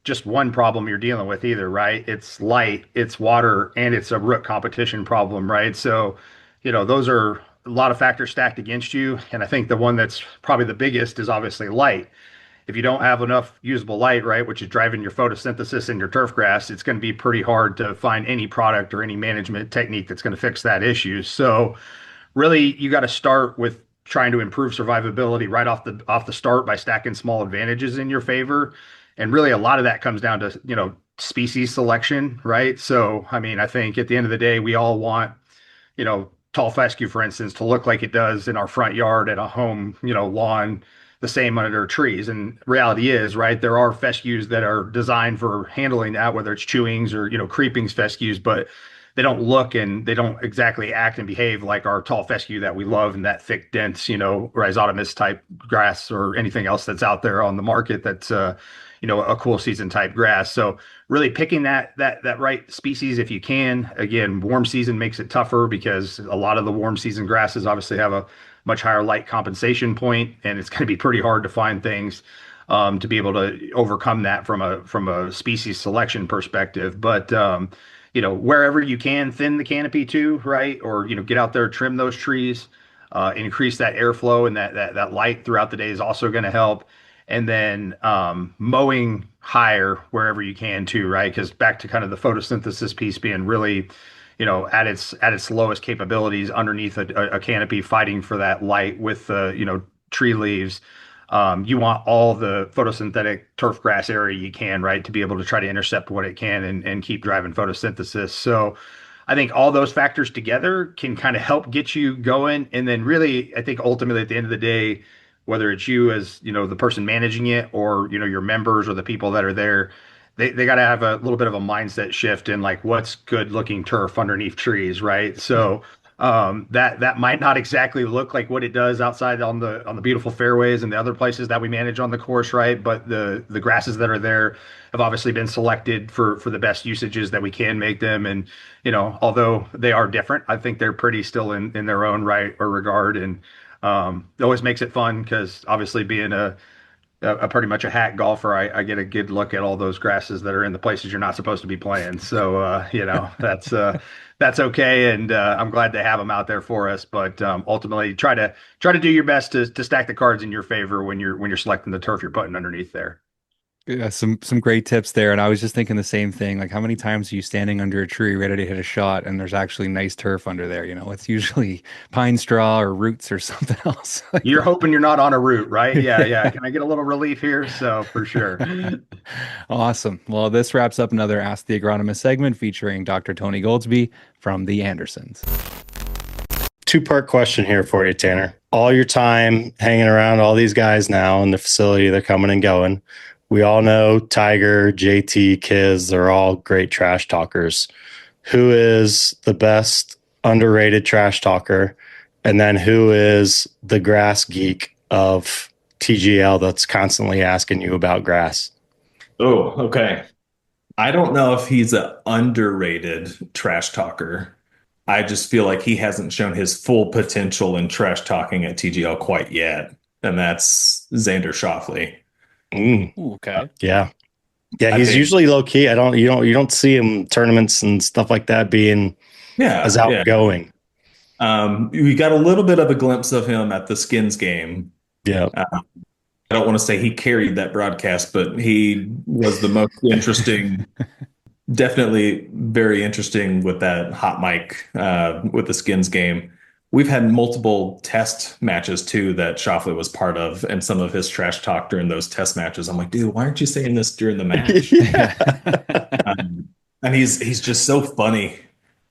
just one problem you're dealing with either, right? It's light, it's water, and it's a root competition problem, right? So, those are a lot of factors stacked against you. And I think the one that's probably the biggest is obviously light. If you don't have enough usable light, right, which is driving your photosynthesis in your turf grass, it's going to be pretty hard to find any product or any management technique that's going to fix that issue. So really, you got to start with trying to improve survivability right off the start by stacking small advantages in your favor. And really, a lot of that comes down to species selection, right? So I think at the end of the day, we all want tall fescue, for instance, to look like it does in our front yard at a home lawn, the same under trees. And reality is, right, there are fescues that are designed for handling that, whether it's chewings or creepings fescues, but they don't look and they don't exactly act and behave like our tall fescue that we love and that thick, dense, rhizotomous type grass or anything else that's out there on the market that's a cool season type grass. So really picking that right species if you can. Again, warm season makes it tougher because a lot of the warm season grasses obviously have a much higher light compensation point, and it's going to be pretty hard to find things to be able to overcome that from a species selection perspective. But wherever you can, thin the canopy too, right? Or get out there, trim those trees, increase that airflow, and that light throughout the day is also going to help. And then mowing higher wherever you can too, right? Because back to kind of the photosynthesis piece being really, at its lowest capabilities underneath a canopy, fighting for that light with tree leaves. You want all the photosynthetic turf grass area you can, right, to be able to try to intercept what it can and keep driving photosynthesis. So I think all those factors together can kind of help get you going. And then really, I think ultimately at the end of the day, whether it's you as, the person managing it or, your members or the people that are there, they got to have a little bit of a mindset shift in like what's good looking turf underneath trees, right? So that might not exactly look like what it does outside on the beautiful fairways and the other places that we manage on the course, right? But the grasses that are there have obviously been selected for the best usages that we can make them. And although they are different, I think they're pretty still in their own right or regard. And it always makes it fun because obviously being a pretty much a hack golfer, I get a good look at all those grasses that are in the places you're not supposed to be playing. So that's okay, and I'm glad to have them out there for us. But ultimately, try to do your best to stack the cards in your favor when you're selecting the turf you're putting underneath there. Yeah, some great tips there. And I was just thinking the same thing. Like, how many times are you standing under a tree ready to hit a shot and there's actually nice turf under there? It's usually pine straw or roots or something else. You're hoping you're not on a route, right? Yeah, yeah. Can I get a little relief here? So for sure. Awesome. Well, this wraps up another Ask the Agronomist segment featuring Dr. Tony Goldsby from the Andersons. Two-part question here for you, Tanner. All your time hanging around all these guys now in the facility, they're coming and going. We all know Tiger, JT, Kiz, they're all great trash talkers. Who is the best underrated trash talker? And then who is the grass geek of TGL that's constantly asking you about grass? Oh, okay. I don't know if he's an underrated trash talker. I just feel like he hasn't shown his full potential in trash talking at TGL quite yet, and that's Xander Schauffele. Ooh, okay. Yeah. Yeah, I he's think- usually low key. You don't see him in tournaments and stuff like that being as Yeah. outgoing. We got a little bit of a glimpse of him at the Skins game. Yeah. I don't want to say he carried that broadcast, but he was the most interesting, definitely very interesting with that hot mic with the Skins game. We've had multiple test matches too that Schauffele was part of, and some of his trash talk during those test matches. I'm like, dude, why aren't you saying this during the match? And he's just so funny.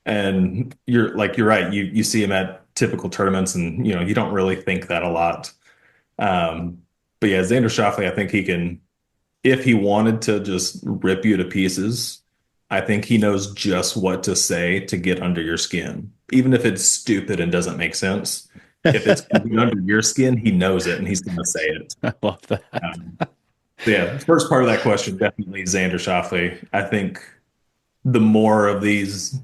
And you're right. You see him at typical tournaments, and you don't really think that a lot. But yeah, Xander Schauffele, I think he can, if he wanted to just rip you to pieces, I think he knows just what to say to get under your skin, even if it's stupid and doesn't make sense. If it's under your skin, he knows it and he's going to say it. I love that. So yeah, the first part of that question, definitely Xander Schauffele. I think the more of these,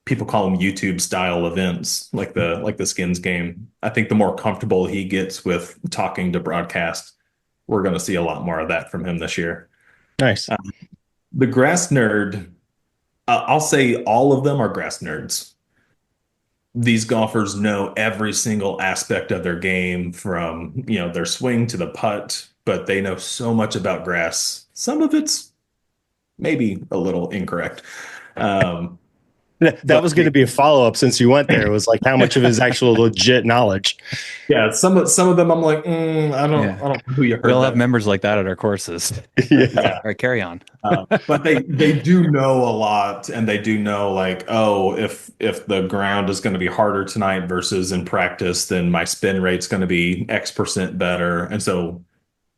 people call them YouTube style events, like the Skins game, I think the more comfortable he gets with talking to broadcast, we're going to see a lot more of that from him this year. Nice. The grass nerd, I'll say all of them are grass nerds. These golfers know every single aspect of their game, from their swing to the putt, but they know so much about grass. Some of it's maybe a little incorrect. That was going to be a follow-up since you went there. It was like, how much of his actual legit knowledge? Yeah, some of them I'm like, I don't know who you heard. We'll that. have members like that at our courses. Yeah. All right, carry on. But they do know a lot, and they do know, like, oh, if the ground is going to be harder tonight versus in practice, then my spin rate's going to be X% better. And so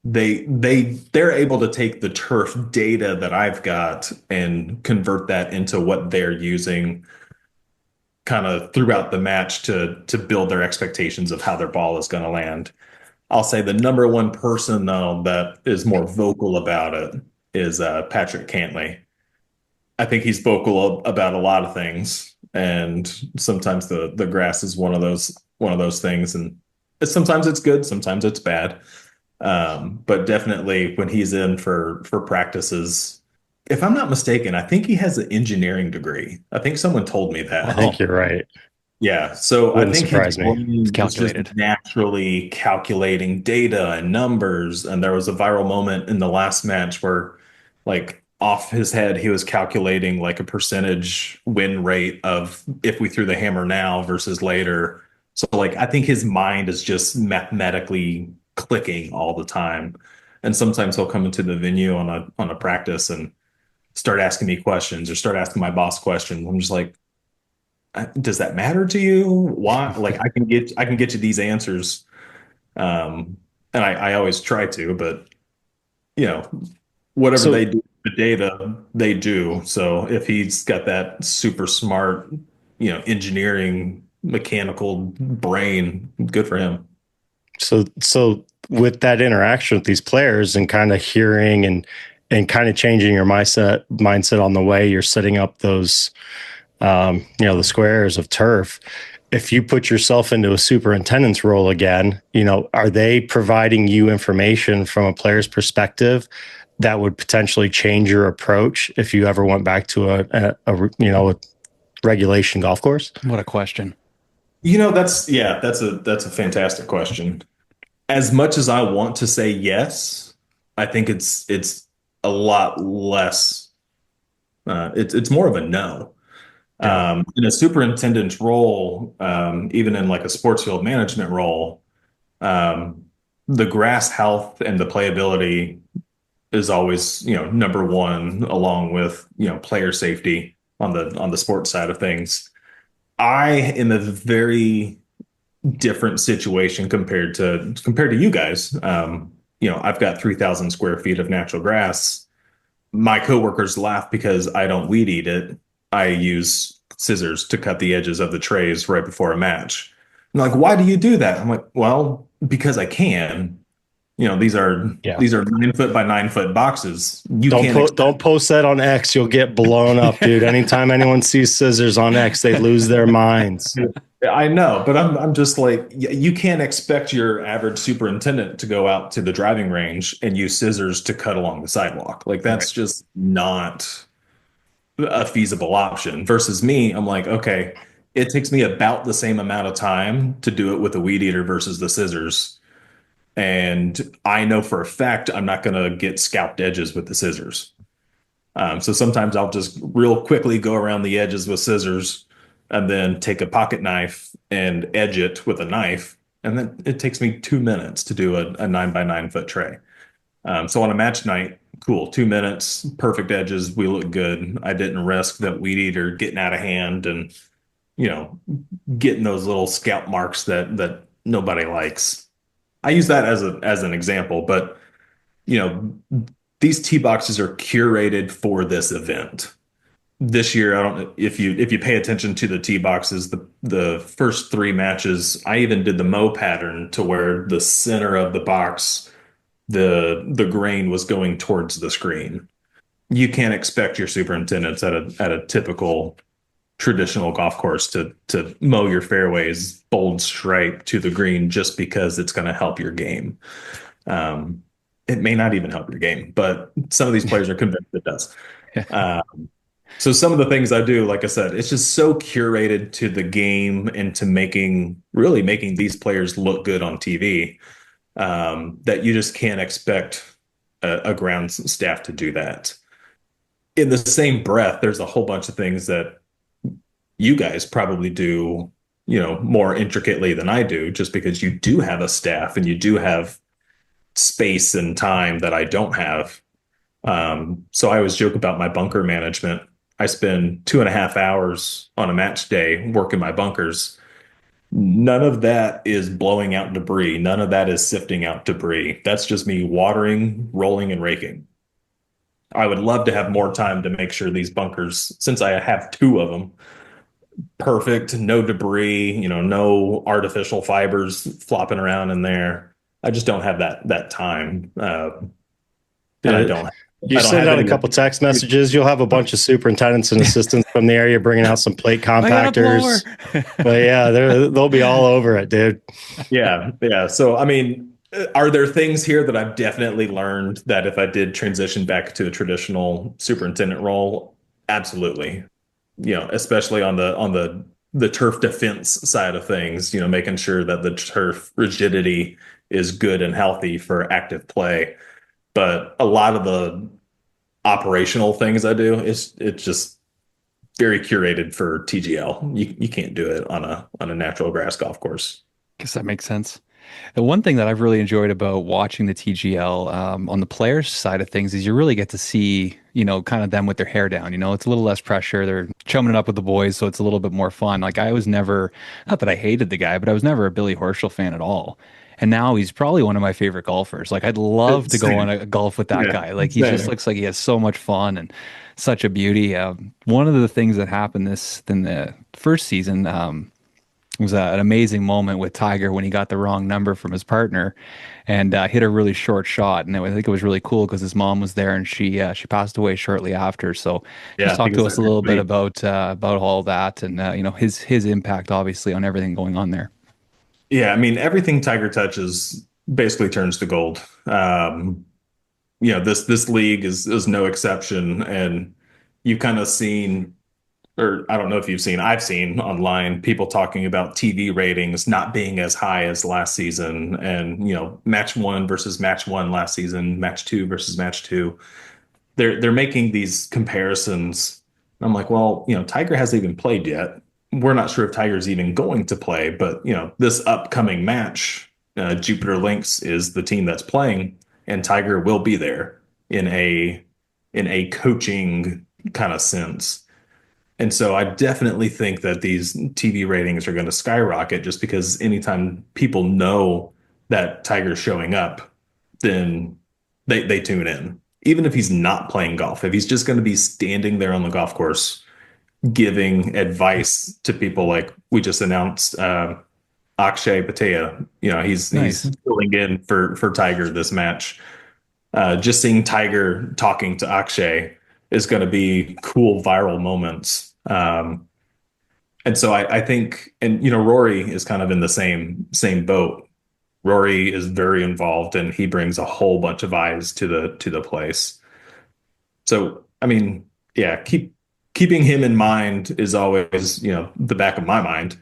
they're able to take the turf data that I've got and convert that into what they're using kind of throughout the match to build their expectations of how their ball is going to land. I'll say the number one person, though, that is more vocal about it is Patrick Cantley. I think he's vocal about a lot of things, and sometimes the grass is one of those things, and sometimes it's good, sometimes it's bad. But definitely when he's in for practices, if I'm not mistaken, I think he has an engineering degree. I think someone told me that. I think you're right. Yeah. So Wouldn't I think surprise me. It's calculated. just naturally calculating data and numbers. And there was a viral moment in the last match where, like, off his head, he was calculating like a percentage win rate of if we threw the hammer now versus later. So, like, I think his mind is just mathematically clicking all the time. And sometimes he'll come into the venue on a practice and start asking me questions or start asking my boss questions. I'm just like, does that matter to you? Why? Like, I can get you these answers. And I always try to, but whatever they do, the data they do. So if he's got that super smart, engineering, mechanical brain, good for him. So with that interaction with these players and kind of hearing and kind of changing your mindset on the way you're setting up those, the squares of turf, if you put yourself into a superintendent's role again, are they providing you information from a player's perspective that would potentially change your approach if you ever went back to a regulation golf course? What a question. That's a fantastic question. As much as I want to say yes, I think it's a lot less. It's more of a no. Yeah. In a superintendent's role, even in like a sports field management role, um, the grass health and the playability is always, number one, along with, player safety on the sports side of things. I am a very different situation compared to you guys. I've got 3,000 square feet of natural grass. My coworkers laugh because I don't weed eat it. I use scissors to cut the edges of the trays right before a match. And they're like, why do you do that? I'm like, well, because I can. These are Yeah. these are 9 foot by 9 foot boxes. You can't Don't post that on X. You'll get blown up, dude. Anytime anyone sees scissors on X, they lose their minds. I know, but I'm just like, you can't expect your average superintendent to go out to the driving range and use scissors to cut along the sidewalk. Like that's just not a feasible option. Versus me, I'm like, okay, it takes me about the same amount of time to do it with a weed eater versus the scissors. And I know for a fact I'm not going to get scalped edges with the scissors. So sometimes I'll just real quickly go around the edges with scissors and then take a pocket knife and edge it with a knife. And then it takes me 2 minutes to do a 9 by 9 foot tray. So on a match night, cool, 2 minutes, perfect edges. We look good. I didn't risk that weed eater getting out of hand and, you know, getting those little scalp marks that nobody likes. I use that as an example, but you know, these tee boxes are curated for this event. This year, I don't know if you pay attention to the tee boxes, the first three matches, I even did the mow pattern to where the center of the box, the grain was going towards the screen. You can't expect your superintendents at a typical traditional golf course to mow your fairways bold stripe to the green just because it's going to help your game. It may not even help your game, but some of these players are convinced it does. So some of the things I do, like I said, it's just so curated to the game and to really making these players look good on TV, that you just can't expect a ground staff to do that. In the same breath, there's a whole bunch of things that you guys probably do, more intricately than I do, just because you do have a staff and you do have space and time that I don't have. So I always joke about my bunker management. I spend 2.5 hours on a match day working my bunkers. None of that is blowing out debris. None of that is sifting out debris. That's just me watering, rolling, and raking. I would love to have more time to make sure these bunkers, since I have two of them, perfect, no debris, no artificial fibers flopping around in there. I just don't have that time. And I don't. You send out a couple text messages, you'll have a bunch of superintendents and assistants from the area bringing out some plate compactors. But yeah, they'll be all over it, dude. Yeah. So, I mean, are there things here that I've definitely learned that if I did transition back to a traditional superintendent role? Absolutely. Especially on the turf defense side of things, making sure that the turf rigidity is good and healthy for active play. But a lot of the operational things I do it's just very curated for TGL. You can't do it on a natural grass golf course. Guess that makes sense. The one thing that I've really enjoyed about watching the TGL on the players' side of things is you really get to see, kind of them with their hair down. It's a little less pressure. They're chumming it up with the boys, so it's a little bit more fun. Like I was never, not that I hated the guy, but I was never a Billy Horschel fan at all. And now he's probably one of my favorite golfers. Like I'd love to go on a golf with that guy. Like he just looks like he has so much fun and such a beauty. One of the things that happened in the first season, was an amazing moment with Tiger when he got the wrong number from his partner and hit a really short shot. And I think it was really cool because his mom was there and she passed away shortly after. So just talk to us a little bit about all that and his impact obviously on everything going on there. Yeah, I mean everything Tiger touches basically turns to gold. This league is no exception, and you've kind of seen or I don't know if you've seen, I've seen online people talking about TV ratings not being as high as last season, and match one versus match one last season, match two versus match two. They're making these comparisons. I'm like, well, Tiger hasn't even played yet. We're not sure if Tiger's even going to play, but this upcoming match, Jupiter Lynx is the team that's playing, and Tiger will be there in a coaching kind of sense. And so I definitely think that these TV ratings are going to skyrocket just because anytime people know that Tiger's showing up, then they tune in. Even if he's not playing golf, if he's just going to be standing there on the golf course giving advice to people, like we just announced Akshay Patea, he's filling in for Tiger this match. Just seeing Tiger talking to Akshay is going to be cool viral moments. And so I think, and Rory is kind of in the same boat. Rory is very involved, and he brings a whole bunch of eyes to the place. So I mean, yeah, keeping him in mind is always the back of my mind.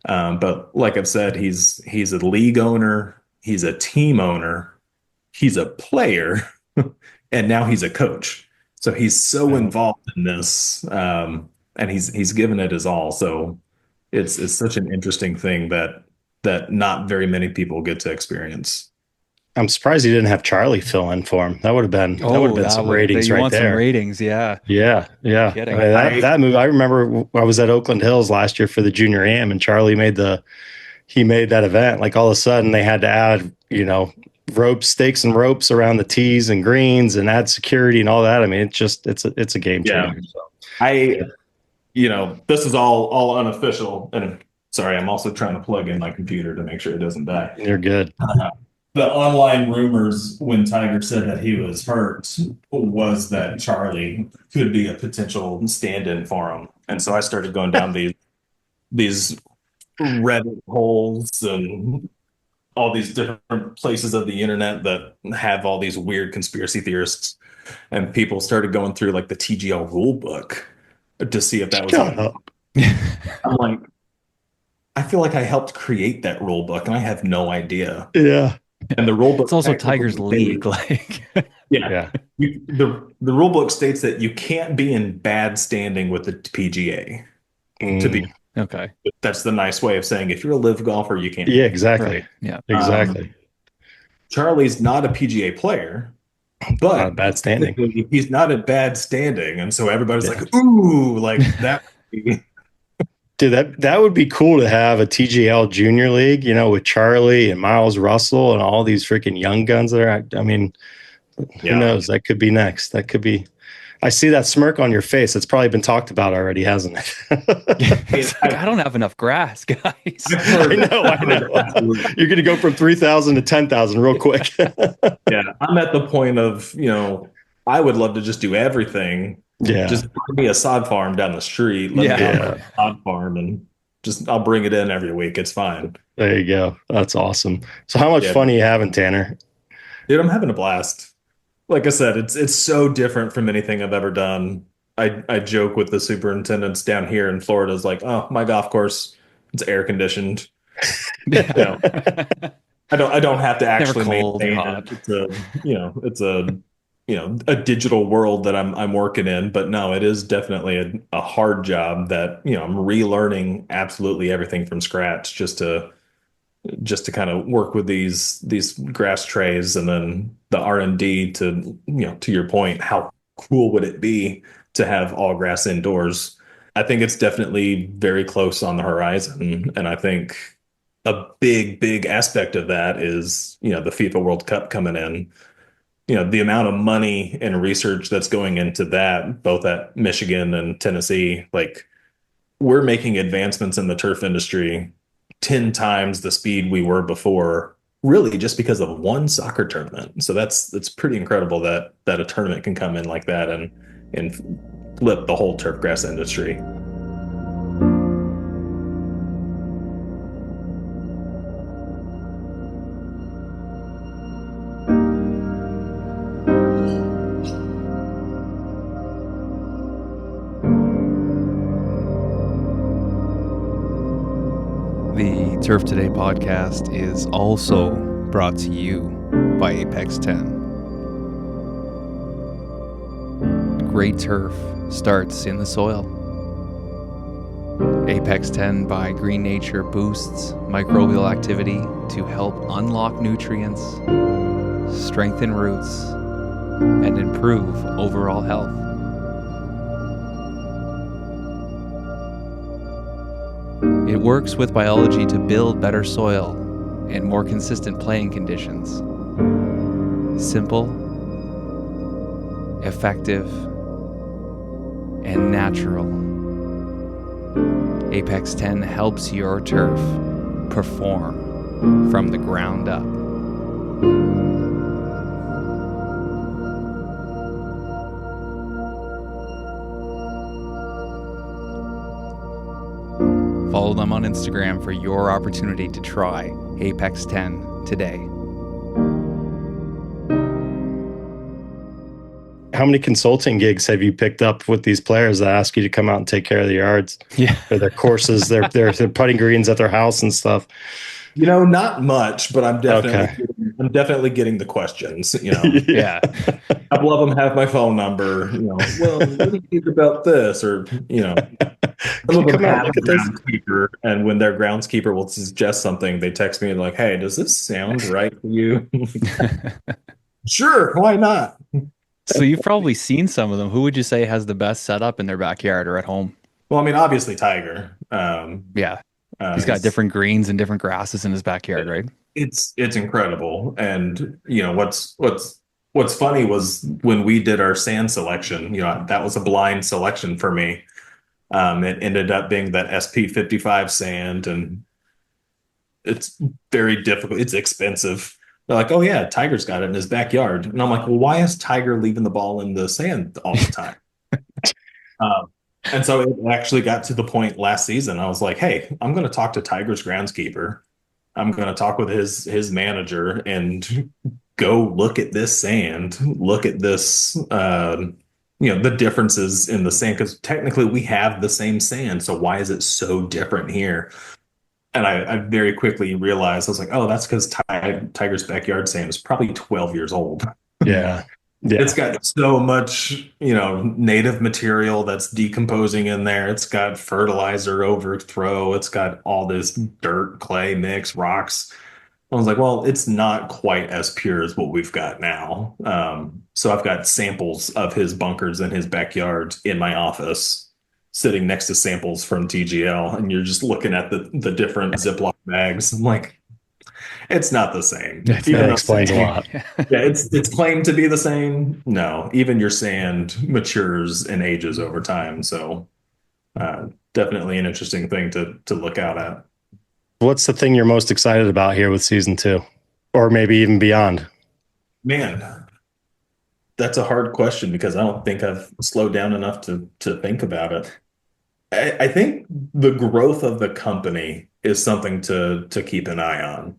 But like I've said, he's a league owner, he's a team owner, he's a player, and now he's a coach. So he's so involved in this, and he's given it his all. So it's such an interesting thing that not very many people get to experience. I'm surprised he didn't have Charlie fill in for him. That would have been some ratings you right want there. Some ratings, yeah. Yeah. I Kidding. mean, that move. I remember I was at Oakland Hills last year for the Junior Am, and Charlie made that event. Like all of a sudden, they had to add ropes, stakes, and ropes around the tees and greens, and add security and all that. I mean, it's a game changer. Yeah. So this is all unofficial, and sorry, I'm also trying to plug in my computer to make sure it doesn't die. You're good. The online rumors when Tiger said that he was hurt was that Charlie could be a potential stand-in for him. And so I started going down these Reddit holes and all these different places of the internet that have all these weird conspiracy theorists. And people started going through like the TGL rule book to see if that was I'm like, I feel like I helped create that rule book and I have no idea. Yeah. And the rule book, it's also Tiger's league, like the rule book states that you can't be in bad standing with the PGA to be okay. That's the nice way of saying if you're a live golfer, you can't. Yeah, exactly. Right. Yeah, exactly. Charlie's not a PGA player, but not bad standing. He's not in bad standing, and so everybody's like, "Ooh, like that." Dude, that would be cool to have a TGL Junior League, with Charlie and Miles Russell and all these freaking young guns that are. I mean, who knows? That could be next. That could be. I see that smirk on your face. It's probably been talked about already, hasn't it? I don't have enough grass, guys. I know. You're going to go from 3,000 to 10,000 real quick. Yeah, I'm at the point of I would love to just do everything. Yeah. Just bring me a sod farm down the street. Let me have a sod farm and I'll bring it in every week. It's fine. There you go. That's awesome. So how much fun are you having, Tanner? Dude, I'm having a blast. Like I said, it's so different from anything I've ever done. I joke with the superintendents down here in Florida is like, oh, my golf course, it's air conditioned. I don't have to actually maintain it. It's a digital world that I'm working in, but no, it is definitely a hard job that I'm relearning absolutely everything from scratch just to kind of work with these grass trays, and then the R&D to to your point, how cool would it be to have all grass indoors? I think it's definitely very close on the horizon, and I think a big aspect of that is the FIFA World Cup coming in. The amount of money and research that's going into that, both at Michigan and Tennessee, like we're making advancements in the turf industry 10 times the speed we were before, really just because of one soccer tournament. So that's pretty incredible that a tournament can come in like that and flip the whole turf grass industry. Turf Today podcast is also brought to you by Apex 10. Great turf starts in the soil. Apex 10 by Green Nature boosts microbial activity to help unlock nutrients, strengthen roots, and improve overall health. It works with biology to build better soil and more consistent playing conditions. Simple, effective, and natural. Apex 10 helps your turf perform from the ground up. Follow them on Instagram for your opportunity to try Apex 10 today. How many consulting gigs have you picked up with these players that ask you to come out and take care of the yards Yeah. or their courses, their putting greens at their house and stuff? Not much, but I'm definitely Okay. I'm definitely getting the questions. Yeah. A couple of them have my phone number. Well, what do you think about this? Or some Can you of them come out have and a look at this? groundskeeper, and when their groundskeeper will suggest something, they text me like, "Hey, does this sound right for you?" Sure, why not? So you've probably seen some of them. Who would you say has the best setup in their backyard or at home? Well, I mean, obviously Tiger. Yeah. He's got different greens and different grasses in his backyard, right? It's incredible, and what's funny was when we did our sand selection. That was a blind selection for me. It ended up being that SP55 sand, and it's very difficult. It's expensive. They're like, "Oh yeah, Tiger's got it in his backyard," and I'm like, "Well, why is Tiger leaving the ball in the sand all the time?" And so it actually got to the point last season. I was like, "Hey, I'm going to talk to Tiger's groundskeeper. I'm going to talk with his manager and go look at this sand, look at this, the differences in the sand, because technically we have the same sand. So why is it so different here?" And I very quickly realized, I was like, "Oh, that's because Tiger's backyard sand is probably 12 years old. Yeah. Yeah. It's got so much, native material that's decomposing in there. It's got fertilizer overthrow. It's got all this dirt, clay mix, rocks." I was like, "Well, it's not quite as pure as what we've got now." So I've got samples of his bunkers in his backyard in my office, sitting next to samples from TGL, and you're just looking at the different Ziploc bags. I'm like, it's not the same. That explains a lot. Yeah, it's claimed to be the same. No, even your sand matures and ages over time. So definitely an interesting thing to look out at. What's the thing you're most excited about here with season 2, or maybe even beyond? Man, that's a hard question because I don't think I've slowed down enough to think about it. I think the growth of the company is something to keep an eye on.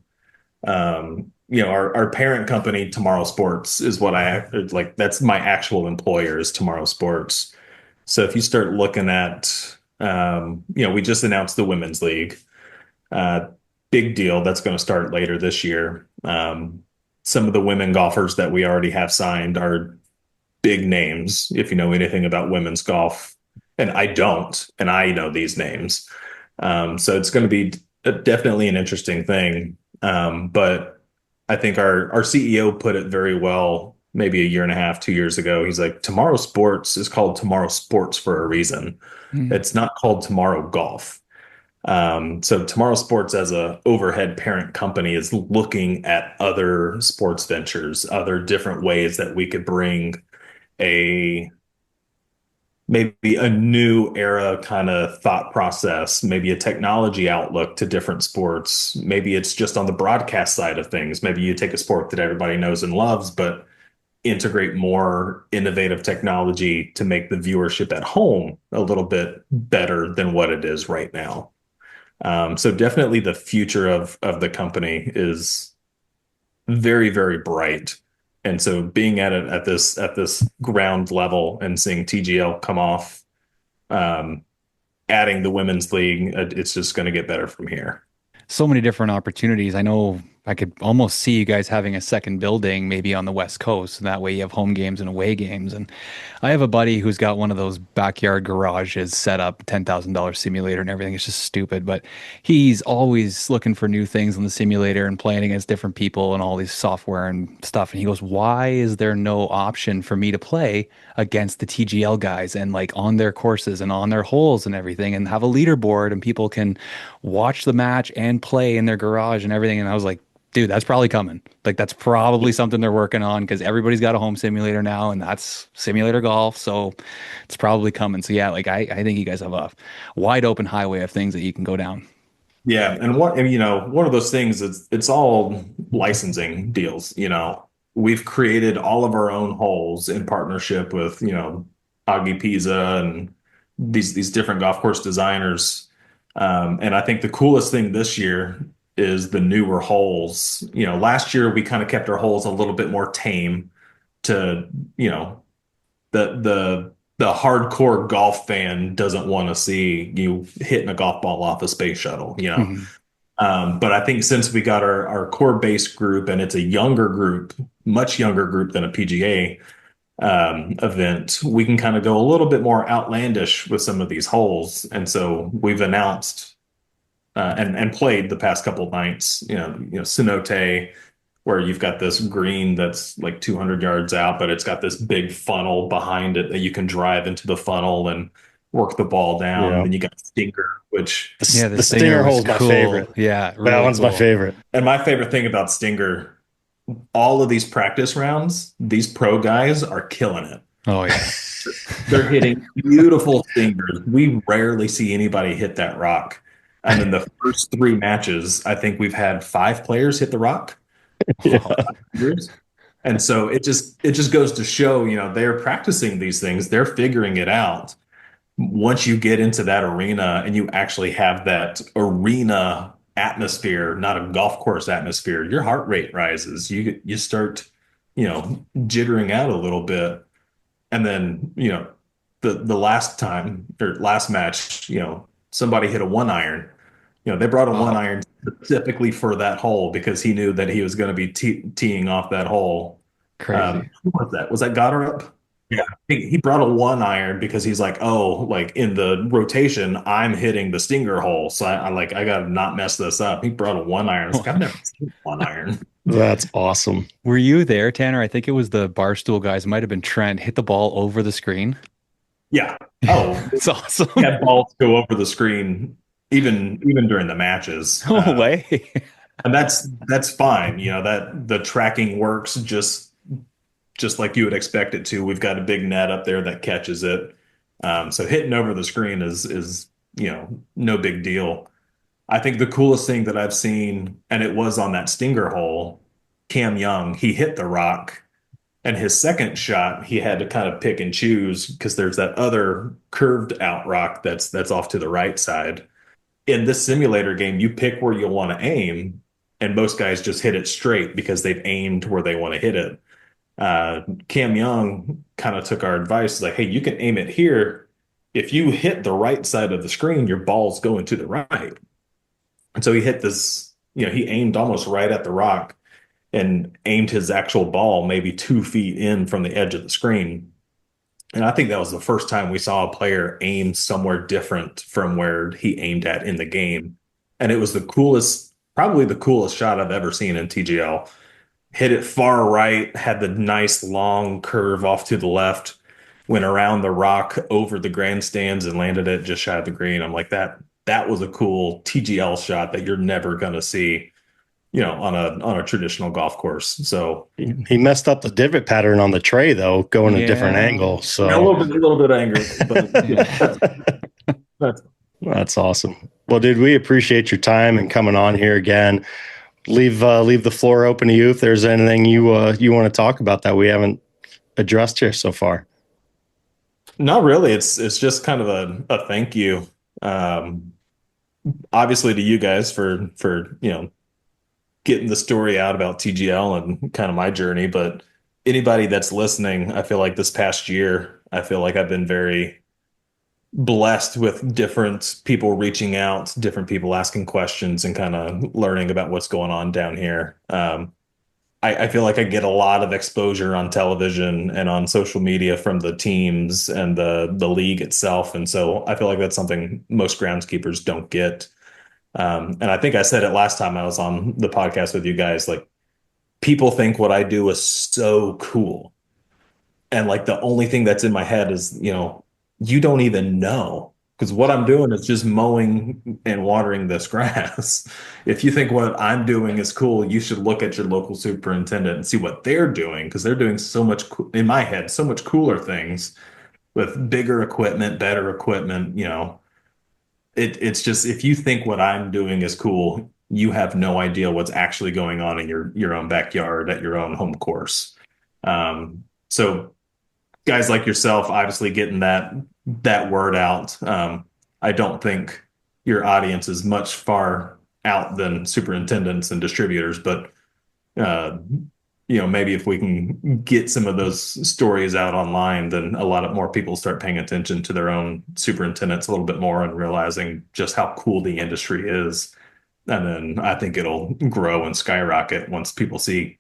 Our parent company, Tomorrow Sports, is what I like. That's my actual employer, is Tomorrow Sports. So if you start looking at, we just announced the Women's League. Big deal. That's going to start later this year. Some of the women golfers that we already have signed are big names. If you know anything about women's golf, and I don't, and I know these names. So it's going to be definitely an interesting thing. But I think our CEO put it very well, maybe a year and a half, 2 years ago. He's like, "Tomorrow Sports is called Tomorrow Sports for a reason. It's not called Tomorrow Golf." So Tomorrow Sports, as a overhead parent company, is looking at other sports ventures, other different ways that we could bring maybe a new era kind of thought process, maybe a technology outlook to different sports. Maybe it's just on the broadcast side of things. Maybe you take a sport that everybody knows and loves, but integrate more innovative technology to make the viewership at home a little bit better than what it is right now. So definitely the future of the company is very, very bright. And so being at this ground level and seeing TGL come off, adding the Women's League, it's just going to get better from here. so many different opportunities. I know I could almost see you guys having a second building maybe on the West Coast, and that way you have home games and away games. And I have a buddy who's got one of those backyard garages set up, $10,000 simulator and everything. It's just stupid, but he's always looking for new things on the simulator and playing against different people and all these software and stuff. And he goes, "Why is there no option for me to play against the TGL guys and like on their courses and on their holes and everything and have a leaderboard and people can watch the match and play in their garage and everything?" And I was like, dude, that's probably coming. Like that's probably something they're working on because everybody's got a home simulator now, and that's simulator golf. So it's probably coming. So yeah, like I think you guys have a wide open highway of things that you can go down. Yeah, and one of those things is it's all licensing deals. We've created all of our own holes in partnership with, Augie Pisa and these different golf course designers. And I think the coolest thing this year is the newer holes. Last year we kind of kept our holes a little bit more tame to, the hardcore golf fan doesn't want to see you hitting a golf ball off a space shuttle. Mhm. But I think since we got our core base group and it's a younger group, much younger group than a PGA event, we can kind of go a little bit more outlandish with some of these holes. And so we've announced and played the past couple of nights, Cenote, where you've got this green that's like 200 yards out, but it's got this big funnel behind it that you can drive into the funnel and work the ball down. Yeah. Then you got Stinger, which Yeah, The Stinger was hole is my cool. favorite. Yeah, That really one's my cool. favorite. and my favorite thing about Stinger, all of these practice rounds, these pro guys are killing it. Oh yeah. They're hitting beautiful stingers. We rarely see anybody hit that rock. And in the first 3 matches, I think we've had 5 players hit the rock. Yeah. And so it just goes to show, they're practicing these things, they're figuring it out. Once you get into that arena and you actually have that arena atmosphere, not a golf course atmosphere, your heart rate rises. You start, jittering out a little bit. And then, the last time or last match, somebody hit a 1 iron. They brought a 1 iron specifically for that hole because he knew that he was going to be teeing off that hole. Crazy. Who was that? Was that Goddard? Yeah. He brought a 1 iron because he's like, oh, like in the rotation, I'm hitting the Stinger hole. So I got to not mess this up. He brought a 1 iron. It's like, I've never seen a 1 iron. That's awesome. Were you there, Tanner? I think it was the Barstool guys. It might have been Trent. Hit the ball over the screen. Yeah. Oh, It's awesome. he had balls go over the screen even during the matches. No way. And that's fine. That the tracking works just like you would expect it to. We've got a big net up there that catches it. So hitting over the screen is no big deal. I think the coolest thing that I've seen, and it was on that Stinger hole, Cam Young, he hit the rock, and his second shot, he had to kind of pick and choose because there's that other curved out rock that's off to the right side. In this simulator game, you pick where you want to aim, and most guys just hit it straight because they've aimed where they want to hit it. Cam Young kind of took our advice, like, hey, you can aim it here. If you hit the right side of the screen, your ball's going to the right. And so he hit this, he aimed almost right at the rock and aimed his actual ball maybe 2 feet in from the edge of the screen. And I think that was the first time we saw a player aim somewhere different from where he aimed at in the game. And it was probably the coolest shot I've ever seen in TGL. Hit it far right, had the nice long curve off to the left, went around the rock over the grandstands and landed it just shy of the green. I'm like, that was a cool TGL shot that you're never going to see, on a traditional golf course. So He messed up the divot pattern on the tray though, going a different Yeah. angle. So a little bit angry, but that's awesome. Well, dude, we appreciate your time and coming on here again. Leave the floor open to you if there's anything you want to talk about that we haven't addressed here so far. not really. It's just kind of a thank you. Obviously to you guys for getting the story out about TGL and kind of my journey, but anybody that's listening, I feel like this past year, I feel like I've been very blessed with different people reaching out, different people asking questions, and kind of learning about what's going on down here. I feel like I get a lot of exposure on television and on social media from the teams and the league itself, and so I feel like that's something most groundskeepers don't get. And I think I said it last time I was on the podcast with you guys. Like, people think what I do is so cool, and like the only thing that's in my head is, you don't even know, because what I'm doing is just mowing and watering this grass. If you think what I'm doing is cool, you should look at your local superintendent and see what they're doing, because they're doing so much, in my head, so much cooler things with bigger equipment, better equipment. It's just, if you think what I'm doing is cool, you have no idea what's actually going on in your own backyard at your own home course. So guys like yourself, obviously getting that word out. I don't think your audience is much far out than superintendents and distributors, but maybe if we can get some of those stories out online, then a lot of more people start paying attention to their own superintendents a little bit more and realizing just how cool the industry is. And then I think it'll grow and skyrocket once people see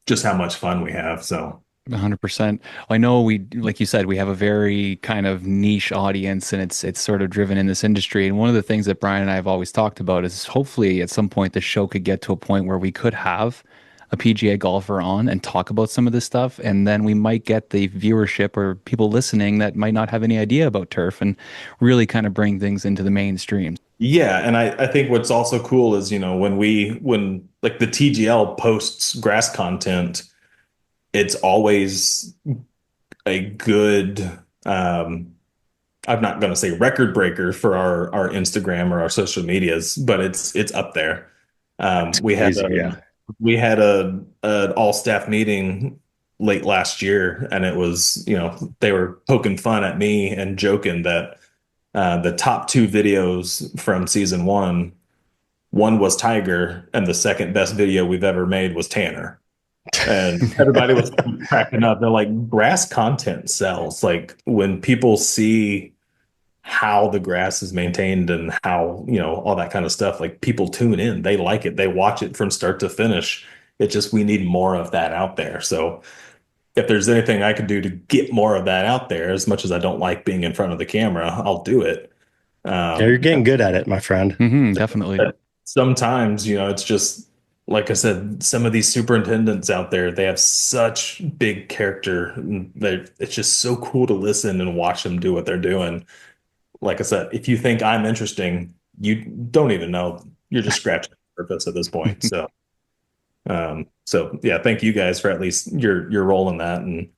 just how much fun we have. So 100%. I know like you said, we have a very kind of niche audience, and it's sort of driven in this industry. And one of the things that Brian and I have always talked about is hopefully at some point the show could get to a point where we could have a PGA golfer on and talk about some of this stuff, and then we might get the viewership or people listening that might not have any idea about turf, and really kind of bring things into the mainstream. yeah, and I think what's also cool is, when like the TGL posts grass content, it's always a good, I'm not going to say record breaker for our Instagram or our social medias, but it's up there. We had an all staff meeting late last year, and it was, they were poking fun at me and joking that the top two videos from season one was Tiger, and the second best video we've ever made was Tanner. And everybody was cracking up. They're like, grass content sells. Like, when people see how the grass is maintained and how, all that kind of stuff, like, people tune in, they like it, they watch it from start to finish. It's just, we need more of that out there. So if there's anything I can do to get more of that out there, as much as I don't like being in front of the camera, I'll do it. Yeah, you're getting good at it, my friend. Definitely. Sometimes, it's just, like I said, some of these superintendents out there, they have such big character. It's just so cool to listen and watch them do what they're doing. Like I said, if you think I'm interesting, you don't even know. You're just scratching the surface at this point. So yeah, thank you guys for at least your role in that. And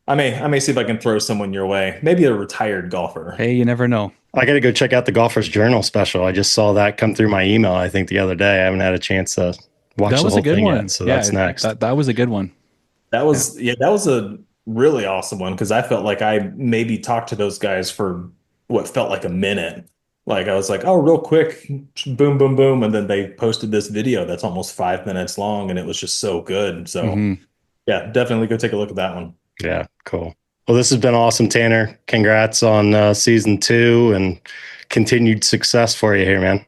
I may see if I can throw someone your way, maybe a retired golfer. Hey, you never know. I got to go check out the Golfer's Journal special. I just saw that come through my email, I think, the other day. I haven't had a chance to watch That the was whole a good thing one. yet, so that's next. That was a good one. That was a really awesome one, because I felt like I maybe talked to those guys for what felt like a minute. Like, I was like, oh, real quick, boom, boom, boom. And then they posted this video that's almost 5 minutes long, and it was just so good. So yeah, definitely go take a look at that one. Yeah, cool. Well, this has been awesome, Tanner. Congrats on season 2 and continued success for you here, man.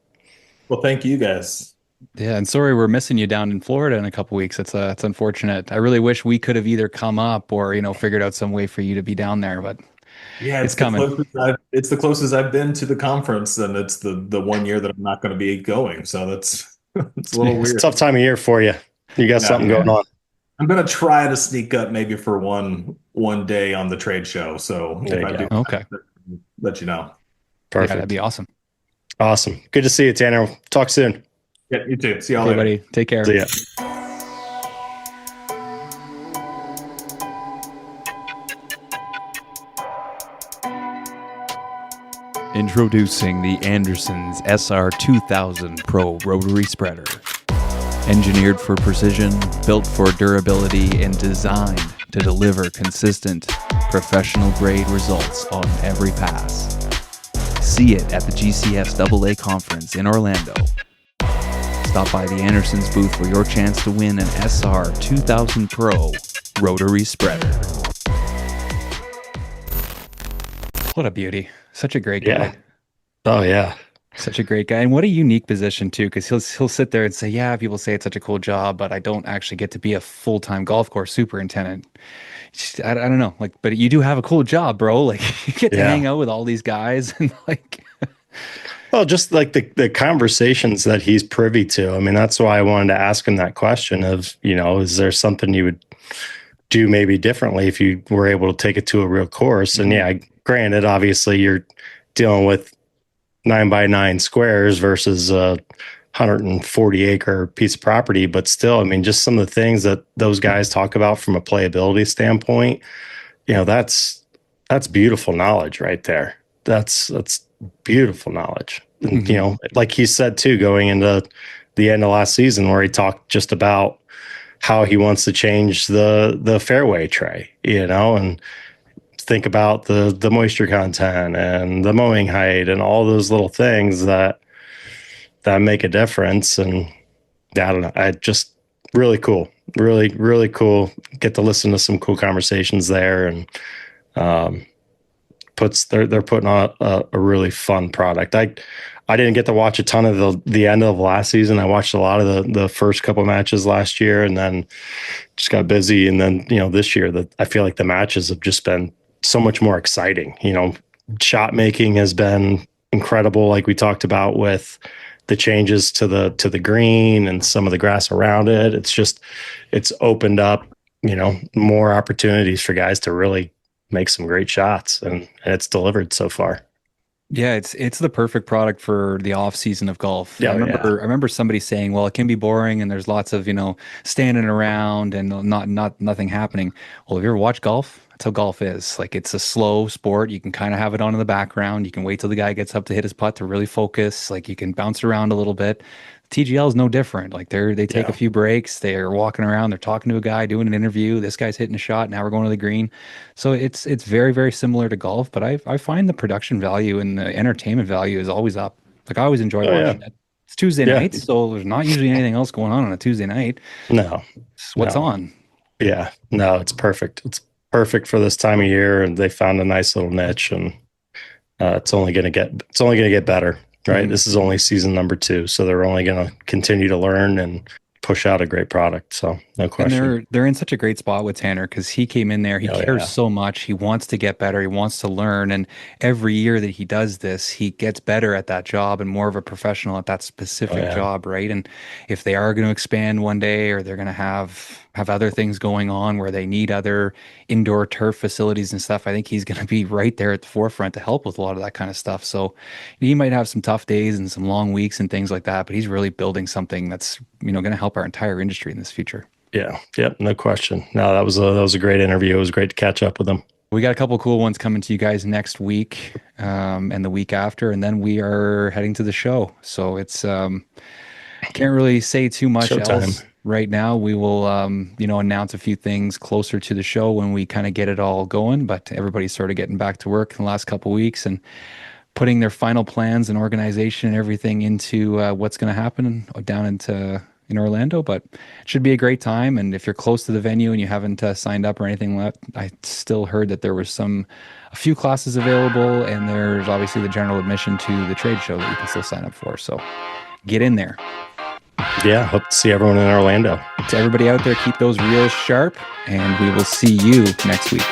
Well, thank you guys. Yeah, and sorry we're missing you down in Florida in a couple weeks. It's unfortunate. I really wish we could have either come up or figured out some way for you to be down there, but yeah, it's coming. It's the closest I've been to the conference, and it's the 1 year that I'm not going to be going. So that's it's a little weird. It's a tough time of year for you. You got something going on. I'm going to try to sneak up maybe for one day on the trade show. So if I do, okay, let you know. Perfect. Yeah, that'd be awesome. Awesome. Good to see you, Tanner. Talk soon. Yeah, you too. See y'all later. Everybody, take care. See ya. Introducing the Anderson's SR2000 Pro Rotary Spreader. Engineered for precision, built for durability, and designed to deliver consistent, professional-grade results on every pass. See it at the GCS AA Conference in Orlando. Stop by the Anderson's booth for your chance to win an SR2000 Pro Rotary Spreader. What a beauty. Such a great guy. Yeah. Oh yeah. Such a great guy. And what a unique position too, because he'll sit there and say, yeah, people say it's such a cool job, but I don't actually get to be a full-time golf course superintendent. I don't know. Like, but you do have a cool job, bro. Like you get to Yeah. hang out with all these guys and like Well, just like the conversations that he's privy to. I mean, that's why I wanted to ask him that question of, is there something you would do maybe differently if you were able to take it to a real course? And yeah, granted, obviously you're dealing with 9x9 squares versus a 140-acre piece of property, but still, I mean, just some of the things that those guys talk about from a playability standpoint, that's beautiful knowledge right there. That's beautiful knowledge. And, like he said too, going into the end of last season where he talked just about how he wants to change the fairway tray, and think about the moisture content and the mowing height and all those little things that make a difference. And I don't know, I just really cool, really, really cool. Get to listen to some cool conversations there, and they're putting on a really fun product. I didn't get to watch a ton of the end of last season. I watched a lot of the first couple matches last year, and then just got busy. And then this year, I feel like the matches have just been so much more exciting. Shot making has been incredible, like we talked about with the changes to the green and some of the grass around it. It's opened up more opportunities for guys to really make some great shots, and it's delivered so far. yeah, it's the perfect product for the off season of golf. Yeah, I remember somebody saying, well, it can be boring and there's lots of, standing around and nothing happening. Well, have you ever watched golf? That's how golf is. Like it's a slow sport. You can kind of have it on in the background. You can wait till the guy gets up to hit his putt to really focus. Like you can bounce around a little bit. TGL is no different. Like they take a few breaks. They're walking around. They're talking to a guy, doing an interview. This guy's hitting a shot. Now we're going to the green. So it's very, very similar to golf. But I find the production value and the entertainment value is always up. Like I always enjoy watching it. It's Tuesday nights, so there's not usually anything else going on a Tuesday night. No. It's what's on? Yeah. No, it's perfect. It's perfect for this time of year, and they found a nice little niche, and it's only going to get better. Right. This is only season number 2. So they're only going to continue to learn and push out a great product. So no question. And they're in such a great spot with Tanner because he came in there. He cares so much. He wants to get better. He wants to learn. And every year that he does this, he gets better at that job and more of a professional at that specific job. Right. And if they are going to expand one day, or they're going to have other things going on where they need other indoor turf facilities and stuff, I think he's going to be right there at the forefront to help with a lot of that kind of stuff. So he might have some tough days and some long weeks and things like that, but he's really building something that's, going to help our entire industry in this future. Yeah. Yep. No question. No, that was a great interview. It was great to catch up with him. We got a couple of cool ones coming to you guys next week, and the week after, and then we are heading to the show. So it's, can't really say too much else right now. We will, announce a few things closer to the show when we kind of get it all going, but everybody's sort of getting back to work in the last couple of weeks and putting their final plans and organization and everything into what's going to happen down in Orlando. But it should be a great time. And if you're close to the venue and you haven't signed up or anything, I still heard that there was a few classes available, and there's obviously the general admission to the trade show that you can still sign up for. So get in there. Yeah, hope to see everyone in Orlando. To everybody out there, keep those reels sharp, and we will see you next week.